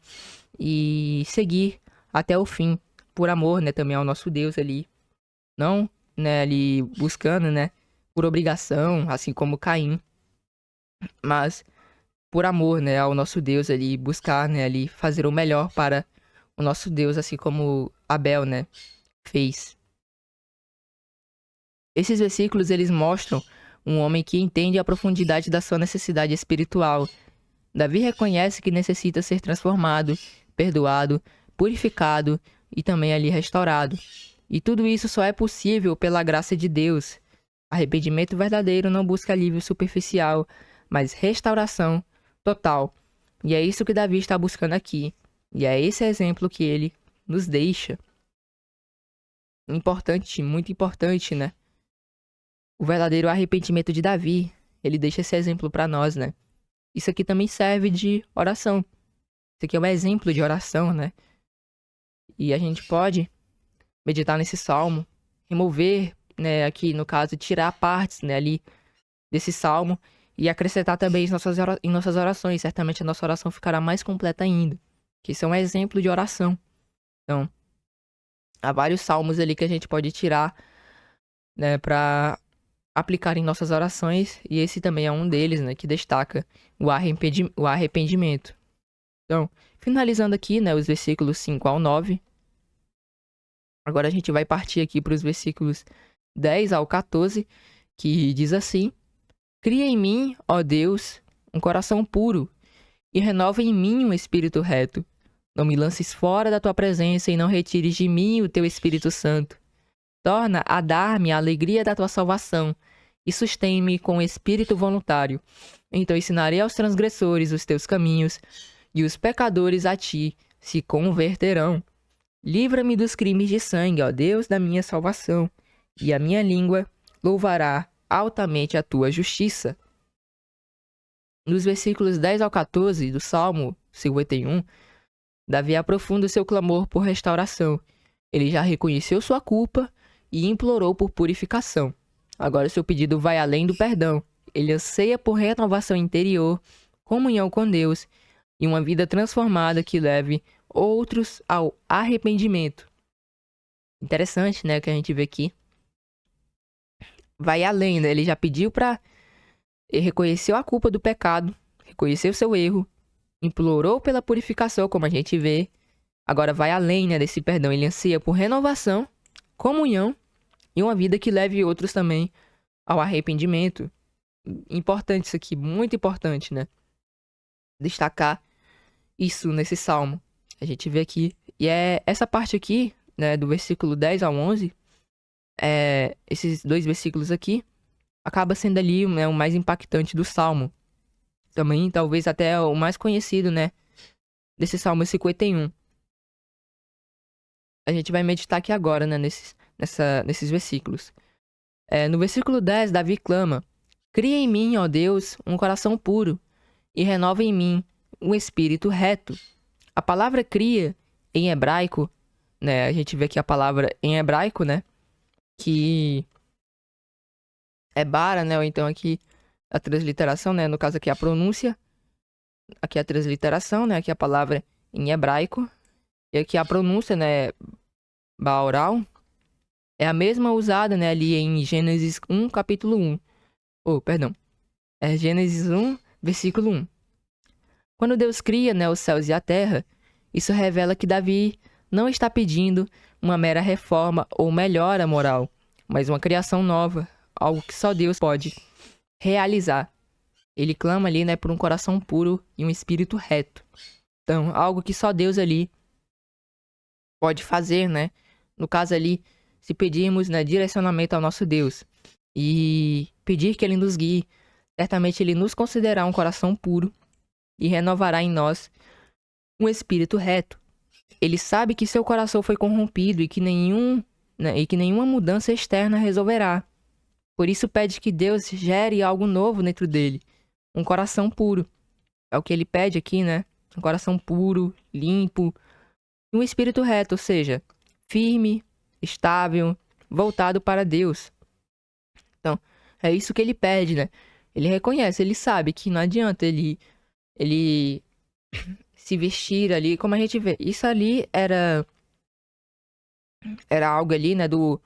e seguir até o fim, por amor, né? Também ao nosso Deus ali. Não, né? Ali buscando, né? Por obrigação, assim como Caim. Mas por amor, né? Ao nosso Deus ali, buscar, né? Ali fazer o melhor para o nosso Deus, assim como Abel, né, fez. Esses versículos, eles mostram um homem que entende a profundidade da sua necessidade espiritual. Davi reconhece que necessita ser transformado, perdoado, purificado e também ali restaurado. E tudo isso só é possível pela graça de Deus. Arrependimento verdadeiro não busca alívio superficial, mas restauração total. E é isso que Davi está buscando aqui. E é esse exemplo que ele nos deixa. Importante, muito importante, né? o verdadeiro arrependimento de Davi, ele deixa esse exemplo para nós, né? Isso aqui também serve de oração. Isso aqui é um exemplo de oração, né? E a gente pode meditar nesse salmo, remover, né, aqui no caso, tirar partes, né, ali desse salmo e acrescentar também em nossas orações. Certamente a nossa oração ficará mais completa ainda. Que isso é um exemplo de oração. Então, há vários salmos ali que a gente pode tirar, né, para aplicar em nossas orações, e esse também é um deles, né, que destaca o arrependimento. Então, finalizando aqui, né, os versículos 5 ao 9, agora a gente vai partir aqui para os versículos 10 ao 14, que diz assim: Cria em mim, ó Deus, um coração puro, e renova em mim um espírito reto. Não me lances fora da tua presença e não retires de mim o teu Espírito Santo. Torna a dar-me a alegria da tua salvação e sustém-me com espírito voluntário. Então ensinarei aos transgressores os teus caminhos e os pecadores a ti se converterão. Livra-me dos crimes de sangue, ó Deus da minha salvação, e a minha língua louvará altamente a tua justiça. Nos versículos 10 ao 14 do Salmo 51, Davi aprofunda o seu clamor por restauração. Ele já reconheceu sua culpa e implorou por purificação. Agora seu pedido vai além do perdão. Ele anseia por renovação interior, comunhão com Deus e uma vida transformada que leve outros ao arrependimento. Interessante, né, que a gente vê aqui. Vai além, né? Ele já pediu para... Ele reconheceu a culpa do pecado, reconheceu seu erro, implorou pela purificação, como a gente vê. Agora vai além, né, desse perdão. Ele anseia por renovação, comunhão e uma vida que leve outros também ao arrependimento. Importante isso aqui, muito importante, né? Destacar isso nesse salmo. A gente vê aqui. E é essa parte aqui, né, do versículo 10 ao 11, esses dois versículos aqui, acaba sendo ali, né, o mais impactante do salmo. Também, talvez até o mais conhecido, né, desse salmo 51. A gente vai meditar aqui agora, né, nesses versículos. No versículo 10, Davi clama: Cria em mim, ó Deus, um coração puro, e renova em mim um espírito reto. A palavra cria, em hebraico, né, a gente vê aqui a palavra em hebraico, né, que é bara, né, ou então aqui a transliteração, né, no caso aqui a pronúncia, aqui a transliteração, né, aqui a palavra em hebraico, e aqui a pronúncia, né, baoral, é a mesma usada, né, ali em Gênesis 1, capítulo 1. É Gênesis 1, versículo 1. Quando Deus cria, né, os céus e a terra, isso revela que Davi não está pedindo uma mera reforma ou melhora moral, mas uma criação nova, algo que só Deus pode realizar. Ele clama ali, né, por um coração puro e um espírito reto. Então, algo que só Deus ali pode fazer, né? No caso ali, se pedirmos, né, direcionamento ao nosso Deus e pedir que Ele nos guie, certamente Ele nos concederá um coração puro e renovará em nós um espírito reto. Ele sabe que seu coração foi corrompido e que nenhuma mudança externa resolverá. Por isso pede que Deus gere algo novo dentro dele, um coração puro. É o que ele pede aqui, né? Um coração puro, limpo, e um espírito reto, ou seja, firme, estável, voltado para Deus. Então, é isso que ele pede, né? Ele reconhece, ele sabe que não adianta ele se vestir ali, como a gente vê. Isso ali era algo ali, né, do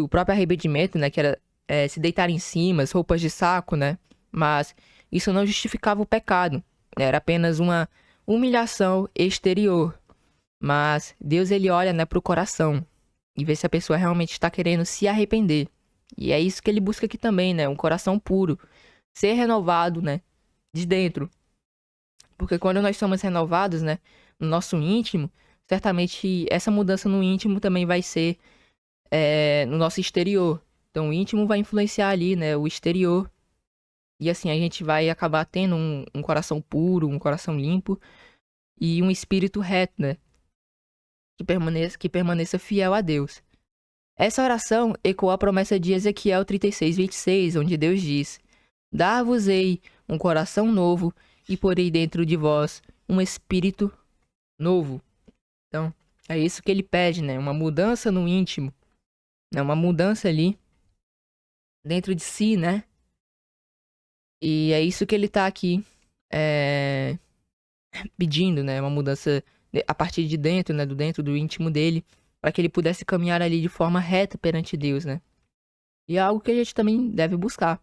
próprio arrependimento, né, que era se deitar em cima, as roupas de saco, né? Mas isso não justificava o pecado, né? Era apenas uma humilhação exterior. Mas Deus, ele olha, né, para o coração e vê se a pessoa realmente está querendo se arrepender. E é isso que ele busca aqui também, né? Um coração puro, ser renovado, né, de dentro. Porque quando nós somos renovados, né, no nosso íntimo, certamente essa mudança no íntimo também vai ser no nosso exterior. Então o íntimo vai influenciar ali, né, o exterior. E assim a gente vai acabar tendo um coração puro, um coração limpo e um espírito reto, né, que permaneça fiel a Deus. Essa oração ecoa a promessa de Ezequiel 36:26, onde Deus diz: Dar-vos-ei um coração novo e porei dentro de vós um espírito novo. Então, é isso que ele pede, né? Uma mudança no íntimo, né? Uma mudança ali dentro de si, né? E é isso que ele tá aqui pedindo, né? Uma mudança a partir de dentro, né? Do dentro do íntimo dele, para que ele pudesse caminhar ali de forma reta perante Deus, né? E é algo que a gente também deve buscar,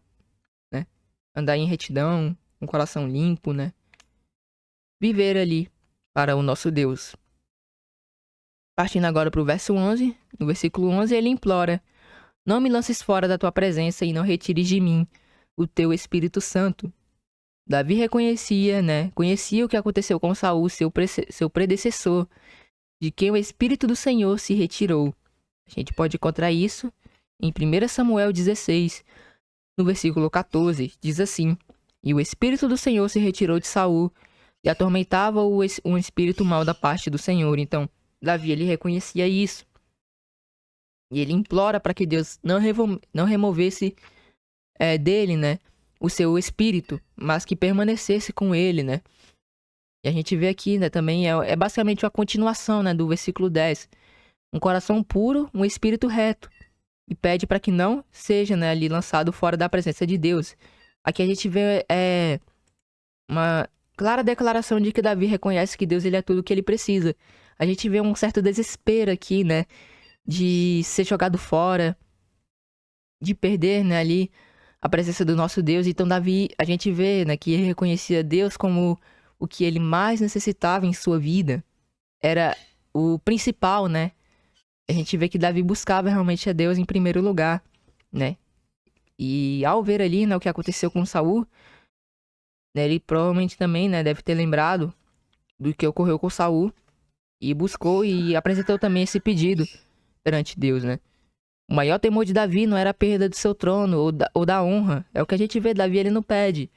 né? Andar em retidão, um coração limpo, né? Viver ali para o nosso Deus. Partindo agora para o verso 11, no versículo 11 ele implora: Não me lances fora da tua presença e não retires de mim o teu Espírito Santo. Davi reconhecia, né? Conhecia o que aconteceu com Saul, seu predecessor, de quem o Espírito do Senhor se retirou. A gente pode encontrar isso em 1 Samuel 16, no versículo 14. Diz assim: E o Espírito do Senhor se retirou de Saul e atormentava-o um espírito mau da parte do Senhor. Então, Davi, ele reconhecia isso. E ele implora para que Deus não removesse dele, né, o seu espírito, mas que permanecesse com ele, né. E a gente vê aqui, né, também é basicamente uma continuação, né, do versículo 10. Um coração puro, um espírito reto. E pede para que não seja, né, ali lançado fora da presença de Deus. Aqui a gente vê uma clara declaração de que Davi reconhece que Deus ele é tudo o que ele precisa. A gente vê um certo desespero aqui, né, de ser jogado fora, de perder, né, ali a presença do nosso Deus. Então Davi, a gente vê, né, que ele reconhecia Deus como o que ele mais necessitava em sua vida. Era o principal, né? A gente vê que Davi buscava realmente a Deus em primeiro lugar, né? E ao ver ali, né, o que aconteceu com Saul, né, ele provavelmente também, né, deve ter lembrado do que ocorreu com Saul e buscou e apresentou também esse pedido perante Deus, né? O maior temor de Davi não era a perda do seu trono ou da honra. É o que a gente vê, Davi, ele não pede.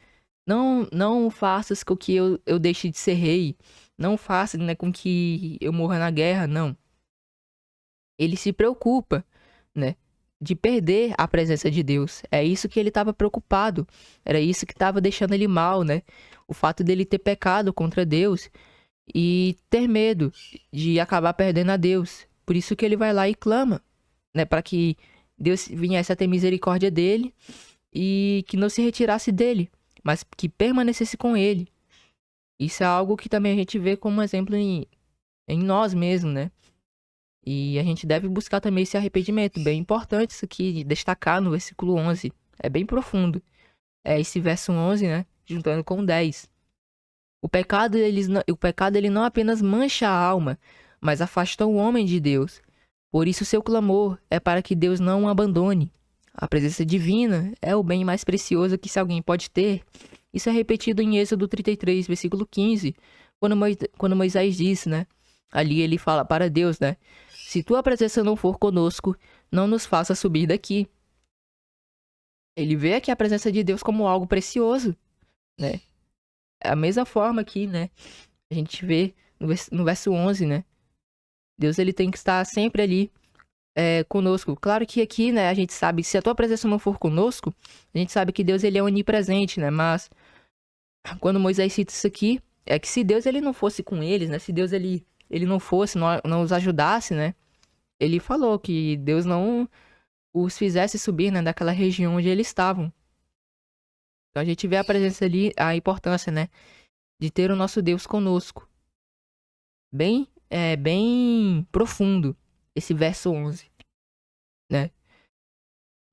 Não faças com que eu deixe de ser rei. Não faça, né, com que eu morra na guerra, não. Ele se preocupa, né, de perder a presença de Deus. É isso que ele estava preocupado. Era isso que estava deixando ele mal, né? O fato dele ter pecado contra Deus e ter medo de acabar perdendo a Deus. Por isso que ele vai lá e clama, né, para que Deus viesse a ter misericórdia dele e que não se retirasse dele, mas que permanecesse com ele. Isso é algo que também a gente vê como exemplo em nós mesmos, né? E a gente deve buscar também esse arrependimento. Bem importante isso aqui, de destacar no versículo 11. É bem profundo. É esse verso 11, né? Juntando com o 10. O pecado, ele não apenas mancha a alma, mas afasta o homem de Deus. Por isso seu clamor é para que Deus não o abandone. A presença divina é o bem mais precioso que se alguém pode ter. Isso é repetido em Êxodo 33, versículo 15, quando Moisés disse, né? Ali ele fala para Deus, né? Se tua presença não for conosco, não nos faça subir daqui. Ele vê aqui a presença de Deus como algo precioso, né? É a mesma forma aqui, né? A gente vê no verso 11, né? Deus, ele tem que estar sempre ali conosco. Claro que aqui, né, a gente sabe, se a tua presença não for conosco, a gente sabe que Deus, ele é onipresente, né? Mas quando Moisés cita isso aqui, é que se Deus, ele não fosse com eles, né? Se Deus, ele não fosse, não os ajudasse, né? Ele falou que Deus não os fizesse subir, né, daquela região onde eles estavam. Então a gente vê a presença ali, a importância, né, de ter o nosso Deus conosco. Bem profundo esse verso 11, né?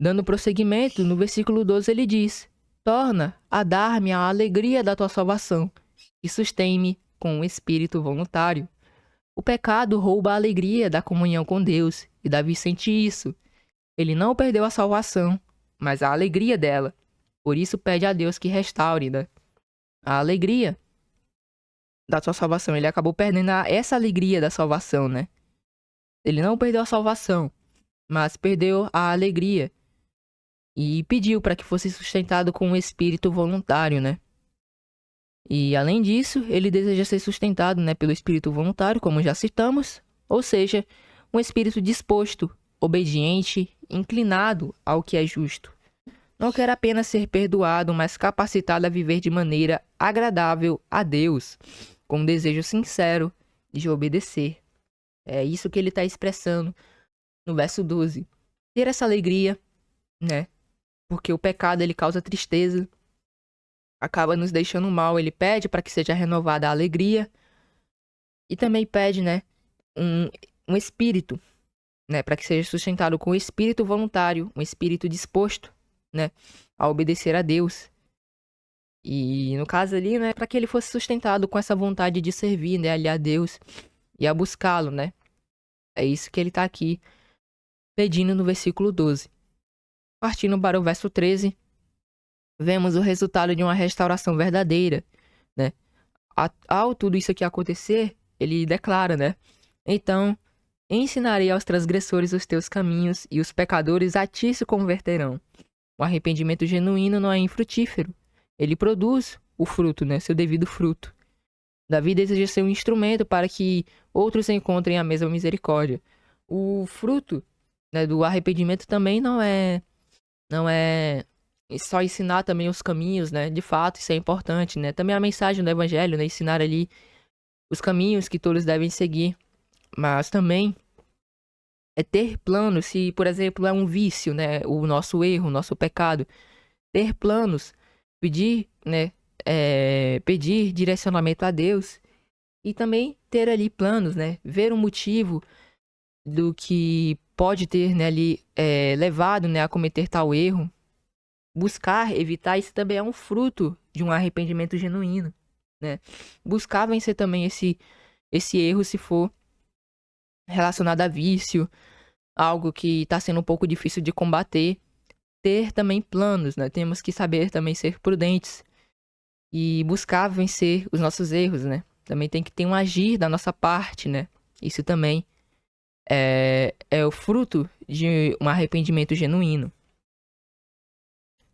Dando prosseguimento, no versículo 12 ele diz: Torna a dar-me a alegria da tua salvação e sustém-me com um espírito voluntário. O pecado rouba a alegria da comunhão com Deus, e Davi sente isso. Ele não perdeu a salvação, mas a alegria dela. Por isso pede a Deus que restaure, né, a alegria da sua salvação. Ele acabou perdendo essa alegria da salvação, né? Ele não perdeu a salvação, mas perdeu a alegria. E pediu para que fosse sustentado com um espírito voluntário, né? E além disso, ele deseja ser sustentado, né, pelo espírito voluntário, como já citamos, ou seja, um espírito disposto obediente, inclinado ao que é justo. Não quer apenas ser perdoado, mas capacitado a viver de maneira agradável a Deus, com um desejo sincero de obedecer. É isso que ele está expressando no verso 12. Ter essa alegria, né? Porque o pecado ele causa tristeza, acaba nos deixando mal. Ele pede para que seja renovada a alegria e também pede, né, um espírito, né, para que seja sustentado com o espírito voluntário, um espírito disposto, né, a obedecer a Deus. E no caso ali, né, para que ele fosse sustentado com essa vontade de servir, né, ali a Deus e a buscá-lo, né. É isso que ele está aqui pedindo no versículo 12. Partindo para o verso 13, vemos o resultado de uma restauração verdadeira, né. Ao tudo isso aqui acontecer, ele declara, né, então ensinarei aos transgressores os teus caminhos e os pecadores a ti se converterão. O arrependimento genuíno não é infrutífero. Ele produz o fruto, né, seu devido fruto. Davi deseja ser um instrumento para que outros encontrem a mesma misericórdia. O fruto, né, do arrependimento também não é só ensinar também os caminhos, né? De fato, isso é importante, né? Também a mensagem do evangelho, né, ensinar ali os caminhos que todos devem seguir, mas também é ter planos, se, por exemplo, é um vício, né, o nosso erro, o nosso pecado, ter planos, pedir, né, pedir direcionamento a Deus e também ter ali planos, né, ver o motivo do que pode ter, né, ali levado, né, a cometer tal erro, buscar evitar, isso também é um fruto de um arrependimento genuíno, né, buscar vencer também esse erro se for relacionado a vício, algo que está sendo um pouco difícil de combater, ter também planos, né? Temos que saber também ser prudentes e buscar vencer os nossos erros, né? Também tem que ter um agir da nossa parte, né? Isso também é o fruto de um arrependimento genuíno.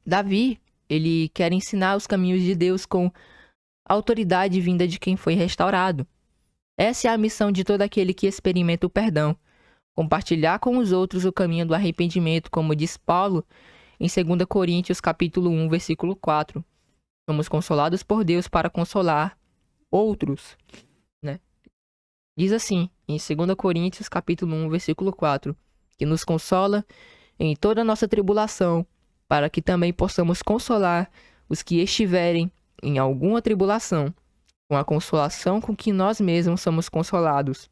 Davi, ele quer ensinar os caminhos de Deus com autoridade vinda de quem foi restaurado. Essa é a missão de todo aquele que experimenta o perdão. Compartilhar com os outros o caminho do arrependimento, como diz Paulo em 2 Coríntios capítulo 1, versículo 4. Somos consolados por Deus para consolar outros, né? Diz assim, em 2 Coríntios capítulo 1, versículo 4, que nos consola em toda a nossa tribulação, para que também possamos consolar os que estiverem em alguma tribulação, com a consolação com que nós mesmos somos consolados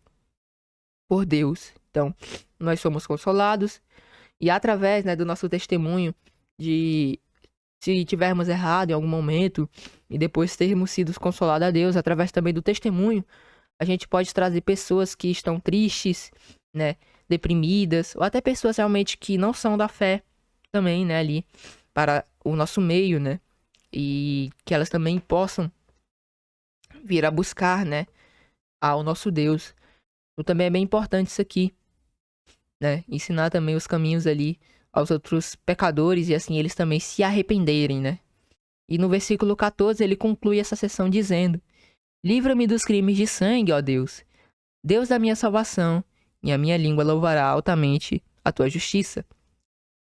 por Deus. Então, nós somos consolados e através, né, do nosso testemunho, de se tivermos errado em algum momento e depois termos sido consolados a Deus, através também do testemunho, a gente pode trazer pessoas que estão tristes, né, deprimidas, ou até pessoas realmente que não são da fé também, né, ali para o nosso meio, né, e que elas também possam vir a buscar, né, ao nosso Deus. Então também é bem importante isso aqui, né, ensinar também os caminhos ali aos outros pecadores e assim eles também se arrependerem, né. E no versículo 14 ele conclui essa sessão dizendo: livra-me dos crimes de sangue, ó Deus, Deus da minha salvação, e a minha língua louvará altamente a tua justiça.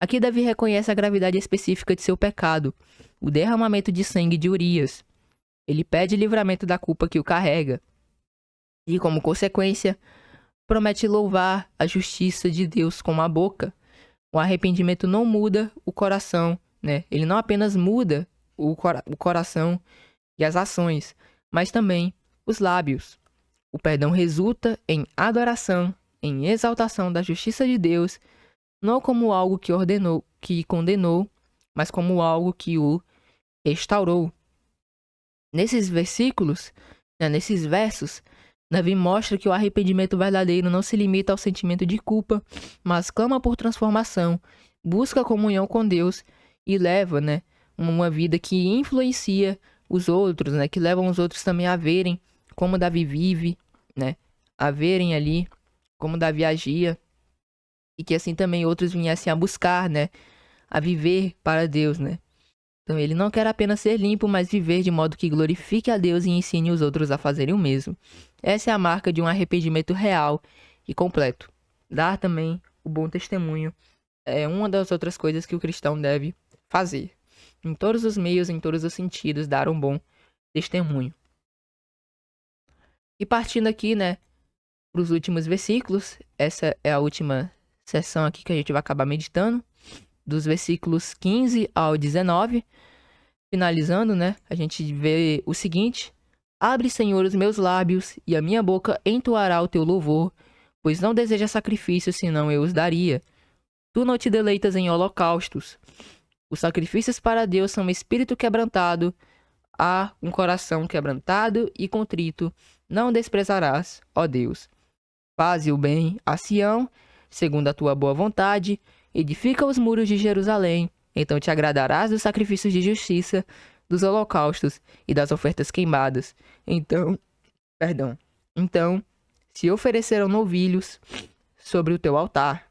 Aqui Davi reconhece a gravidade específica de seu pecado, o derramamento de sangue de Urias. Ele pede livramento da culpa que o carrega. E como consequência, promete louvar a justiça de Deus com a boca. O arrependimento não muda o coração, né? Ele não apenas muda o coração e as ações, mas também os lábios. O perdão resulta em adoração, em exaltação da justiça de Deus, não como algo que condenou, mas como algo que o restaurou. Nesses versículos, né, nesses versos, Davi mostra que o arrependimento verdadeiro não se limita ao sentimento de culpa, mas clama por transformação, busca comunhão com Deus e leva, né, uma vida que influencia os outros, né, que levam os outros também a verem como Davi vive, né, a verem ali como Davi agia, e que assim também outros viessem a buscar, né, a viver para Deus, né. Então ele não quer apenas ser limpo, mas viver de modo que glorifique a Deus e ensine os outros a fazerem o mesmo. Essa é a marca de um arrependimento real e completo. Dar também o bom testemunho é uma das outras coisas que o cristão deve fazer. Em todos os meios, em todos os sentidos, dar um bom testemunho. E partindo aqui, né, para os últimos versículos, essa é a última sessão aqui que a gente vai acabar meditando, dos versículos 15 ao 19, finalizando, né, a gente vê o seguinte: Abre, Senhor, os meus lábios, e a minha boca entoará o teu louvor, pois não deseja sacrifício, senão eu os daria. Tu não te deleitas em holocaustos. Os sacrifícios para Deus são espírito quebrantado, há um coração quebrantado e contrito, não desprezarás, ó Deus. Faze o bem a Sião, segundo a tua boa vontade, edifica os muros de Jerusalém, então te agradarás dos sacrifícios de justiça, dos holocaustos e das ofertas queimadas. Então, se ofereceram novilhos sobre o teu altar.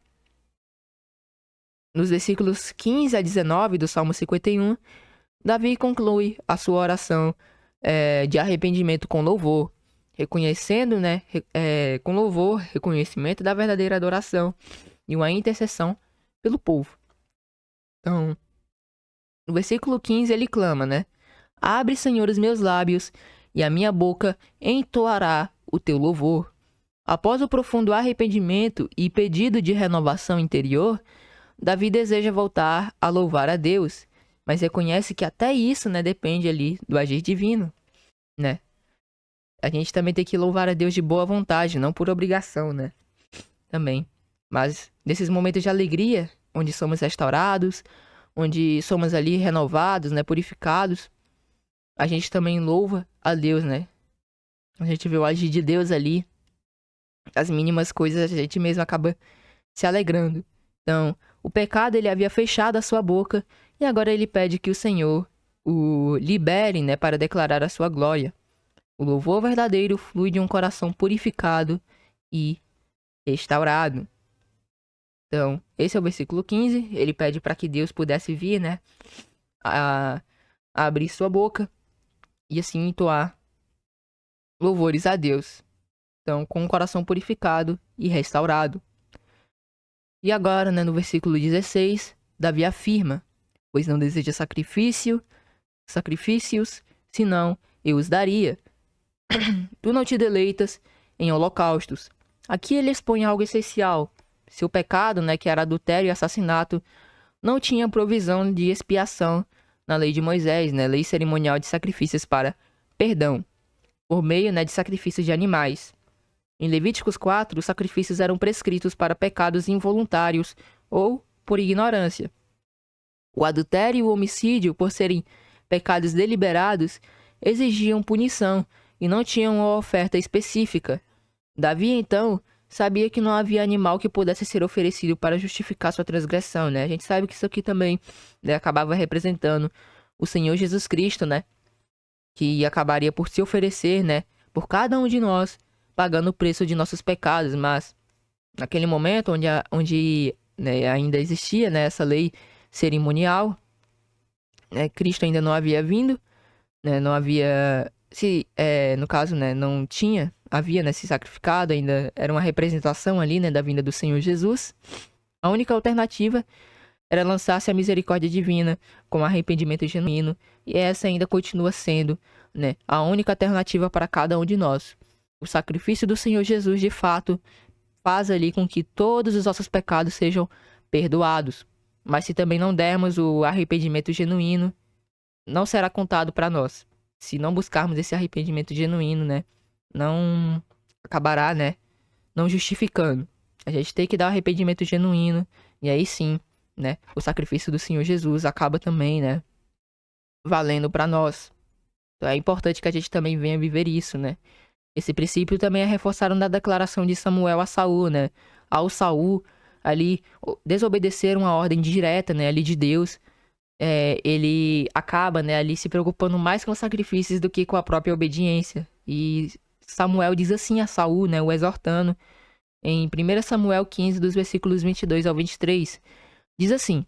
Nos versículos 15 a 19 do Salmo 51, Davi conclui a sua oração de arrependimento com louvor, reconhecendo, né, com louvor, reconhecimento da verdadeira adoração e uma intercessão pelo povo. Então, no versículo 15 ele clama, né? Abre, Senhor, os meus lábios, e a minha boca entoará o teu louvor. Após o profundo arrependimento e pedido de renovação interior, Davi deseja voltar a louvar a Deus, mas reconhece que até isso, né, depende ali do agir divino, né? A gente também tem que louvar a Deus de boa vontade, não por obrigação, né? Também. Mas nesses momentos de alegria, onde somos restaurados, onde somos ali renovados, né, purificados, a gente também louva a Deus, né? A gente vê o agir de Deus ali, as mínimas coisas a gente mesmo acaba se alegrando. Então, o pecado ele havia fechado a sua boca e agora ele pede que o Senhor o libere, né, para declarar a sua glória. O louvor verdadeiro flui de um coração purificado e restaurado. Então, esse é o versículo 15. Ele pede para que Deus pudesse vir, né, a abrir sua boca e assim entoar louvores a Deus. Então, com um coração purificado e restaurado. E agora, né, no versículo 16, Davi afirma: Pois não deseja sacrifícios, senão eu os daria. Tu não te deleitas em holocaustos. Aqui ele expõe algo essencial. Seu pecado, né, que era adultério e assassinato, não tinha provisão de expiação na lei de Moisés, né, lei cerimonial de sacrifícios para perdão, por meio, né, de sacrifícios de animais. Em Levíticos 4, os sacrifícios eram prescritos para pecados involuntários ou por ignorância. O adultério e o homicídio, por serem pecados deliberados, exigiam punição e não tinham uma oferta específica. Davi, então, sabia que não havia animal que pudesse ser oferecido para justificar sua transgressão, né? A gente sabe que isso aqui também, né, acabava representando o Senhor Jesus Cristo, né? Que acabaria por se oferecer, né, por cada um de nós, pagando o preço de nossos pecados. Mas naquele momento onde né, ainda existia, né, essa lei cerimonial, né, Cristo ainda não havia vindo, né, não havia, no caso, né, não havia, né, se sacrificado, ainda era uma representação ali, né, da vinda do Senhor Jesus. A única alternativa era lançar-se a misericórdia divina com arrependimento genuíno, e essa ainda continua sendo, né, a única alternativa para cada um de nós. O sacrifício do Senhor Jesus, de fato, faz ali com que todos os nossos pecados sejam perdoados. Mas se também não dermos o arrependimento genuíno, não será contado para nós. Se não buscarmos esse arrependimento genuíno, né, não acabará, né, não justificando. A gente tem que dar o arrependimento genuíno, e aí sim, né, o sacrifício do Senhor Jesus acaba também, né, valendo para nós. Então é importante que a gente também venha viver isso, né. Esse princípio também é reforçado na declaração de Samuel a Saul, né. Ao Saul ali desobedecer uma ordem direta, né, ali de Deus, ele acaba, né, ali se preocupando mais com os sacrifícios do que com a própria obediência. E Samuel diz assim a Saul, né, o exortando, em 1 Samuel 15, dos versículos 22 ao 23, diz assim: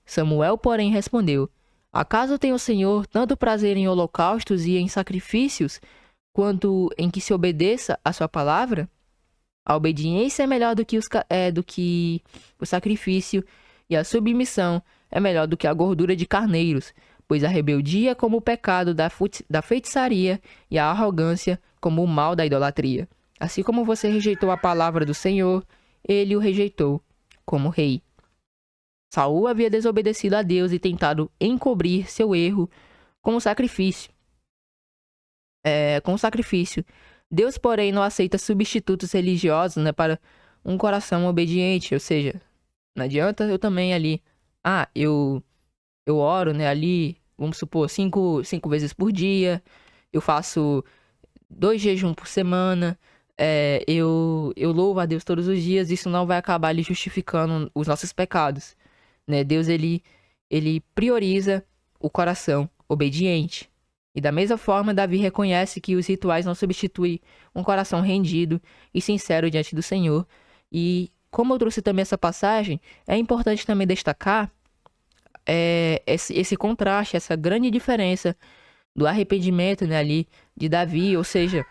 Samuel, porém, respondeu: Acaso tem o Senhor tanto prazer em holocaustos e em sacrifícios, quanto em que se obedeça a sua palavra? A obediência é melhor do que o sacrifício, e a submissão é melhor do que a gordura de carneiros, pois a rebeldia é como o pecado da feitiçaria e a arrogância como o mal da idolatria. Assim como você rejeitou a palavra do Senhor, ele o rejeitou como rei. Saul havia desobedecido a Deus e tentado encobrir seu erro com o sacrifício. Deus, porém, não aceita substitutos religiosos, né, para um coração obediente. Ou seja, não adianta eu também ali... eu oro, né, ali, vamos supor, cinco vezes por dia. Eu faço 2 jejuns por semana. Eu louvo a Deus todos os dias. Isso não vai acabar ali justificando os nossos pecados, né? Deus, ele prioriza o coração obediente. E da mesma forma, Davi reconhece que os rituais não substituem um coração rendido e sincero diante do Senhor. E como eu trouxe também essa passagem, é importante também destacar esse contraste, essa grande diferença do arrependimento, né, ali de Davi. Ou seja,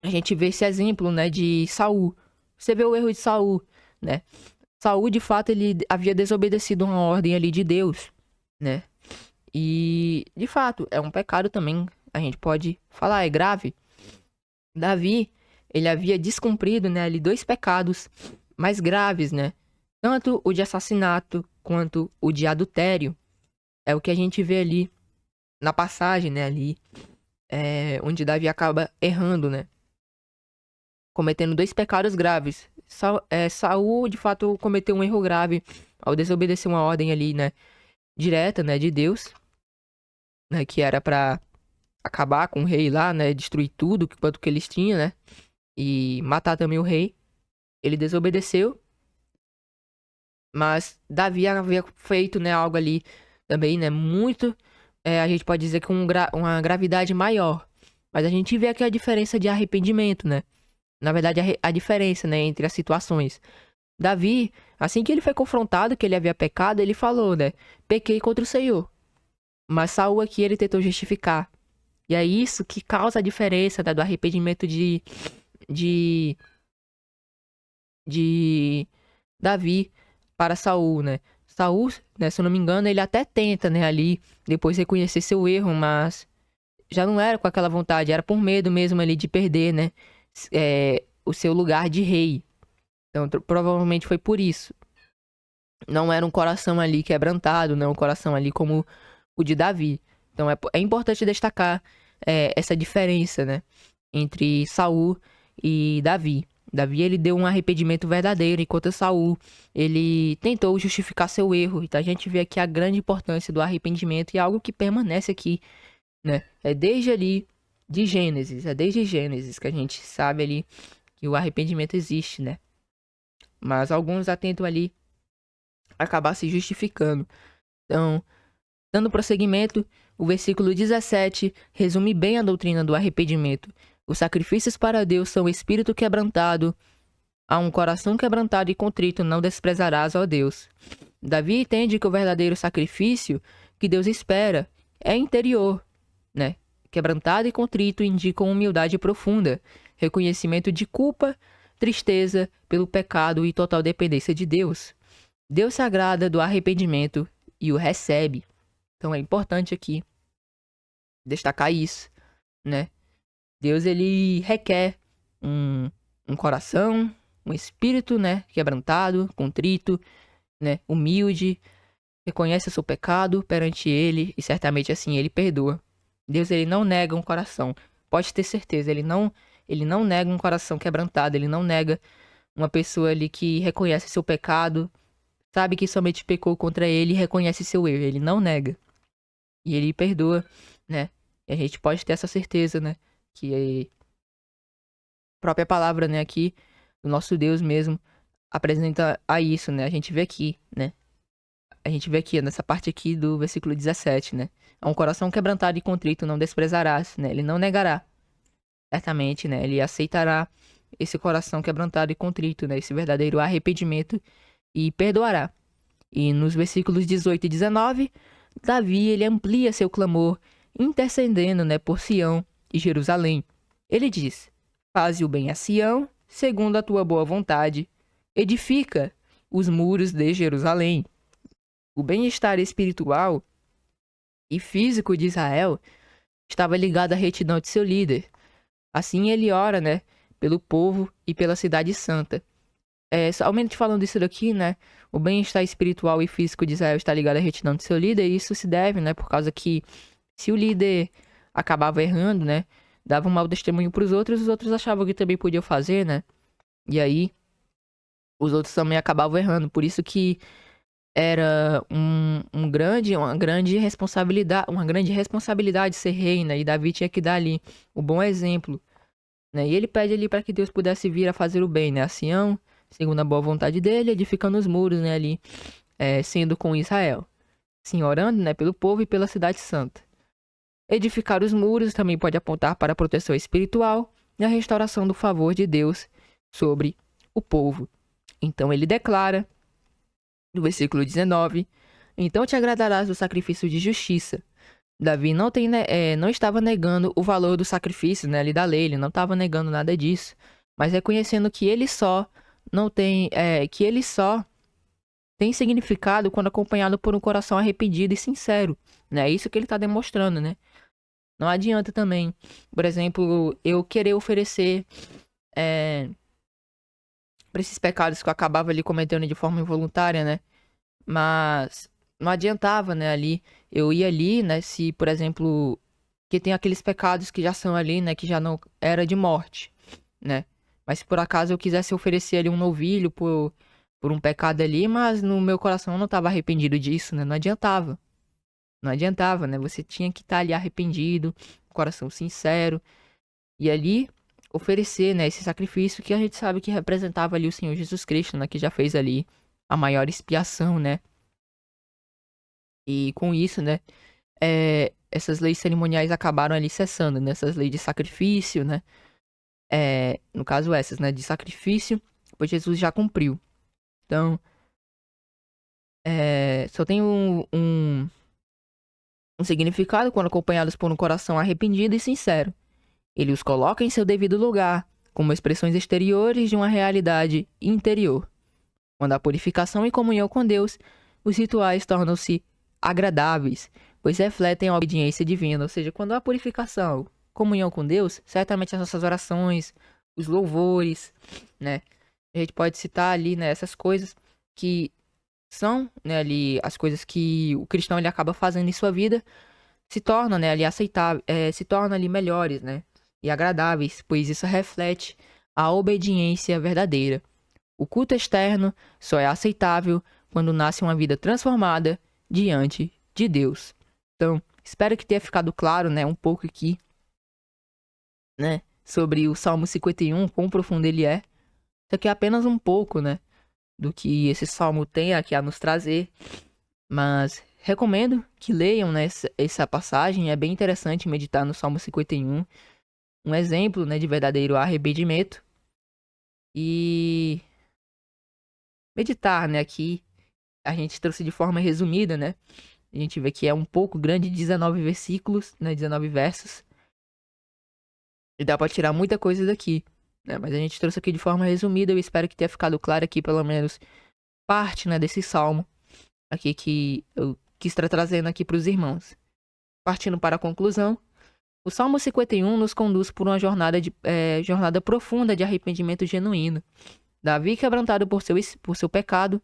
a gente vê esse exemplo, né, de Saul. Você vê o erro de Saul, né? Saul, de fato, ele havia desobedecido uma ordem ali de Deus, né? E, de fato, é um pecado também, a gente pode falar, é grave. Davi, ele havia descumprido, né, ali 2 pecados mais graves, né? Tanto o de assassinato quanto o de adultério. É o que a gente vê ali na passagem, né, ali, onde Davi acaba errando, né? Cometendo 2 pecados graves. Saul, de fato, cometeu um erro grave ao desobedecer uma ordem ali, né, direta, né, de Deus, né, que era pra acabar com o rei lá, né, destruir tudo quanto que eles tinham, né, e matar também o rei. Ele desobedeceu, mas Davi havia feito, né, algo ali também, né, muito, a gente pode dizer que uma gravidade maior. Mas a gente vê aqui a diferença de arrependimento, né, na verdade a diferença, né, entre as situações. Davi, assim que ele foi confrontado que ele havia pecado, ele falou, né, pequei contra o Senhor. Mas Saul aqui, ele tentou justificar. E é isso que causa a diferença, né, do arrependimento de Davi para Saul, né? Saul, né, se eu não me engano, ele até tenta, né, ali, depois reconhecer seu erro, mas já não era com aquela vontade, era por medo mesmo ali de perder, né, o seu lugar de rei. Então, provavelmente foi por isso. Não era um coração ali quebrantado, não, um coração ali como o de Davi. Então, é importante destacar essa diferença, né, entre Saul e Davi. Davi, ele deu um arrependimento verdadeiro, enquanto Saul, ele tentou justificar seu erro. Então, a gente vê aqui a grande importância do arrependimento e algo que permanece aqui, né? É desde ali, desde Gênesis que a gente sabe ali que o arrependimento existe, né? Mas alguns atentam ali a acabar se justificando. Então, dando prosseguimento, o versículo 17 resume bem a doutrina do arrependimento. Os sacrifícios para Deus são o espírito quebrantado. A um coração quebrantado e contrito não desprezarás, ó Deus. Davi entende que o verdadeiro sacrifício que Deus espera é interior, né? Quebrantado e contrito indicam humildade profunda, reconhecimento de culpa, tristeza pelo pecado e total dependência de Deus. Deus se agrada do arrependimento e o recebe. Então é importante aqui destacar isso, né? Deus, ele requer um coração, um espírito, né, quebrantado, contrito, né, humilde, reconhece o seu pecado perante ele e certamente assim ele perdoa. Deus, ele não nega um coração. Pode ter certeza, ele não nega um coração quebrantado, ele não nega uma pessoa ali que reconhece seu pecado, sabe que somente pecou contra ele e reconhece seu erro. Ele não nega. E ele perdoa, né? E a gente pode ter essa certeza, né? Que a própria palavra, né, aqui, do nosso Deus mesmo, apresenta a isso, né? A gente vê aqui, né? A gente vê aqui, nessa parte aqui do versículo 17, né? A um coração quebrantado e contrito não desprezarás, né? Ele não negará, certamente, né? Ele aceitará esse coração quebrantado e contrito, né? Esse verdadeiro arrependimento e perdoará. E nos versículos 18 e 19, Davi, ele amplia seu clamor, intercedendo, né, por Sião e Jerusalém. Ele diz: faze o bem a Sião segundo a tua boa vontade, edifica os muros de Jerusalém. O bem-estar espiritual e físico de Israel estava ligado à retidão de seu líder. Assim ele ora, né, pelo povo e pela cidade santa. Somente falando isso daqui, né, o bem-estar espiritual e físico de Israel está ligado à retidão de seu líder, e isso se deve, né, por causa que se o líder acabava errando, né, dava um mau testemunho para os outros achavam que também podiam fazer, né, e aí os outros também acabavam errando, por isso que era uma grande responsabilidade ser rei, né, e Davi tinha que dar ali o bom exemplo, né, e ele pede ali para que Deus pudesse vir a fazer o bem, né, a Sião, segundo a boa vontade dele, edificando os muros, né, ali, sendo com Israel. Sim, orando, né, pelo povo e pela cidade santa. Edificar os muros também pode apontar para a proteção espiritual e a restauração do favor de Deus sobre o povo. Então ele declara, no versículo 19, então te agradarás do sacrifício de justiça. Davi não estava negando o valor do sacrifício, né, ali da lei, ele não estava negando nada disso, mas reconhecendo que ele só não tem, que ele só tem significado quando acompanhado por um coração arrependido e sincero, né? É isso que ele está demonstrando, né? Não adianta também, por exemplo, eu querer oferecer para esses pecados que eu acabava ali cometendo de forma involuntária, né? Mas não adiantava, né? Ali, eu ia ali, né? Se, por exemplo, que tem aqueles pecados que já são ali, né? Que já não era de morte, né? Mas se por acaso eu quisesse oferecer ali um novilho por um pecado ali, mas no meu coração eu não estava arrependido disso, né? Não adiantava. Não adiantava, né? Você tinha que estar ali arrependido, coração sincero, e ali oferecer, né, esse sacrifício que a gente sabe que representava ali o Senhor Jesus Cristo, né, que já fez ali a maior expiação, né? E com isso, né, essas leis cerimoniais acabaram ali cessando, né? Essas leis de sacrifício, né? No caso essas, né, de sacrifício, pois Jesus já cumpriu. Então, só tem um significado quando acompanhados por um coração arrependido e sincero. Ele os coloca em seu devido lugar, como expressões exteriores de uma realidade interior. Quando há purificação e comunhão com Deus, os rituais tornam-se agradáveis, pois refletem a obediência divina. Ou seja, quando há purificação, comunhão com Deus, certamente as nossas orações, os louvores, né? A gente pode citar ali, né, essas coisas que são, né, ali as coisas que o cristão ele acaba fazendo em sua vida, se tornam, né, ali aceitáveis, se tornam ali melhores, né, e agradáveis, pois isso reflete a obediência verdadeira. O culto externo só é aceitável quando nasce uma vida transformada diante de Deus. Então, espero que tenha ficado claro, né, um pouco aqui, né, sobre o Salmo 51, quão profundo ele é. Isso aqui é apenas um pouco, né, do que esse salmo tem aqui a nos trazer, mas recomendo que leiam, né, essa passagem, é bem interessante meditar no Salmo 51, um exemplo, né, de verdadeiro arrependimento, e meditar, né, aqui a gente trouxe de forma resumida, né, a gente vê que é um pouco grande, 19 versículos, né, 19 versos, e dá pra tirar muita coisa daqui, né, mas a gente trouxe aqui de forma resumida, eu espero que tenha ficado claro aqui, pelo menos, parte, né, desse salmo, aqui que eu quis estar trazendo aqui para os irmãos. Partindo para a conclusão, o Salmo 51 nos conduz por uma jornada profunda de arrependimento genuíno. Davi, quebrantado por seu pecado,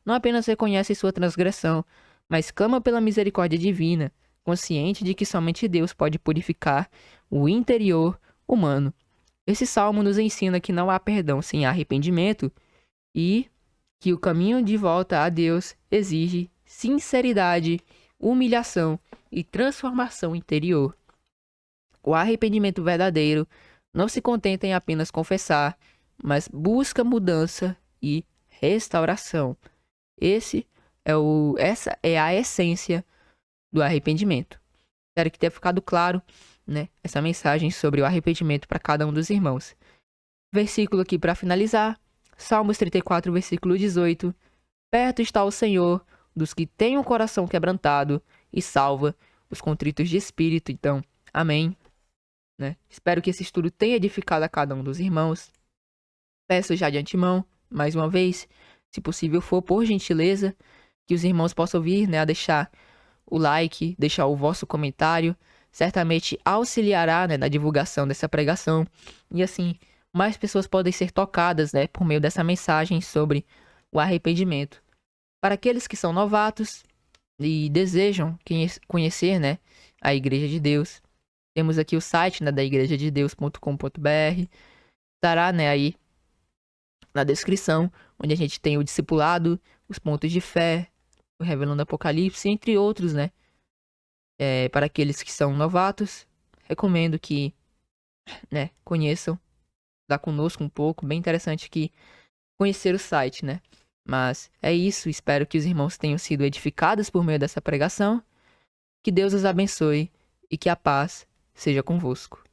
não apenas reconhece sua transgressão, mas clama pela misericórdia divina, consciente de que somente Deus pode purificar o interior humano. Esse salmo nos ensina que não há perdão sem arrependimento e que o caminho de volta a Deus exige sinceridade, humilhação e transformação interior. O arrependimento verdadeiro não se contenta em apenas confessar, mas busca mudança e restauração. Essa é a essência do arrependimento. Espero que tenha ficado claro, né, essa mensagem sobre o arrependimento para cada um dos irmãos. Versículo aqui para finalizar. Salmos 34, versículo 18. Perto está o Senhor dos que têm o coração quebrantado e salva os contritos de espírito. Então, amém. Né? Espero que esse estudo tenha edificado a cada um dos irmãos. Peço já de antemão, mais uma vez, se possível for, por gentileza, que os irmãos possam vir, né, a deixar o like, deixar o vosso comentário, certamente auxiliará, né, na divulgação dessa pregação. E assim, mais pessoas podem ser tocadas, né, por meio dessa mensagem sobre o arrependimento. Para aqueles que são novatos e desejam conhecer, né, a Igreja de Deus, temos aqui o site, né, da igrejadedeus.com.br. Estará, né, aí na descrição, onde a gente tem o discipulado, os pontos de fé, o Revelando Apocalipse, entre outros, né? Para aqueles que são novatos, recomendo que, né, conheçam, lá conosco um pouco, bem interessante que conhecer o site, né? Mas é isso, espero que os irmãos tenham sido edificados por meio dessa pregação, que Deus os abençoe e que a paz seja convosco.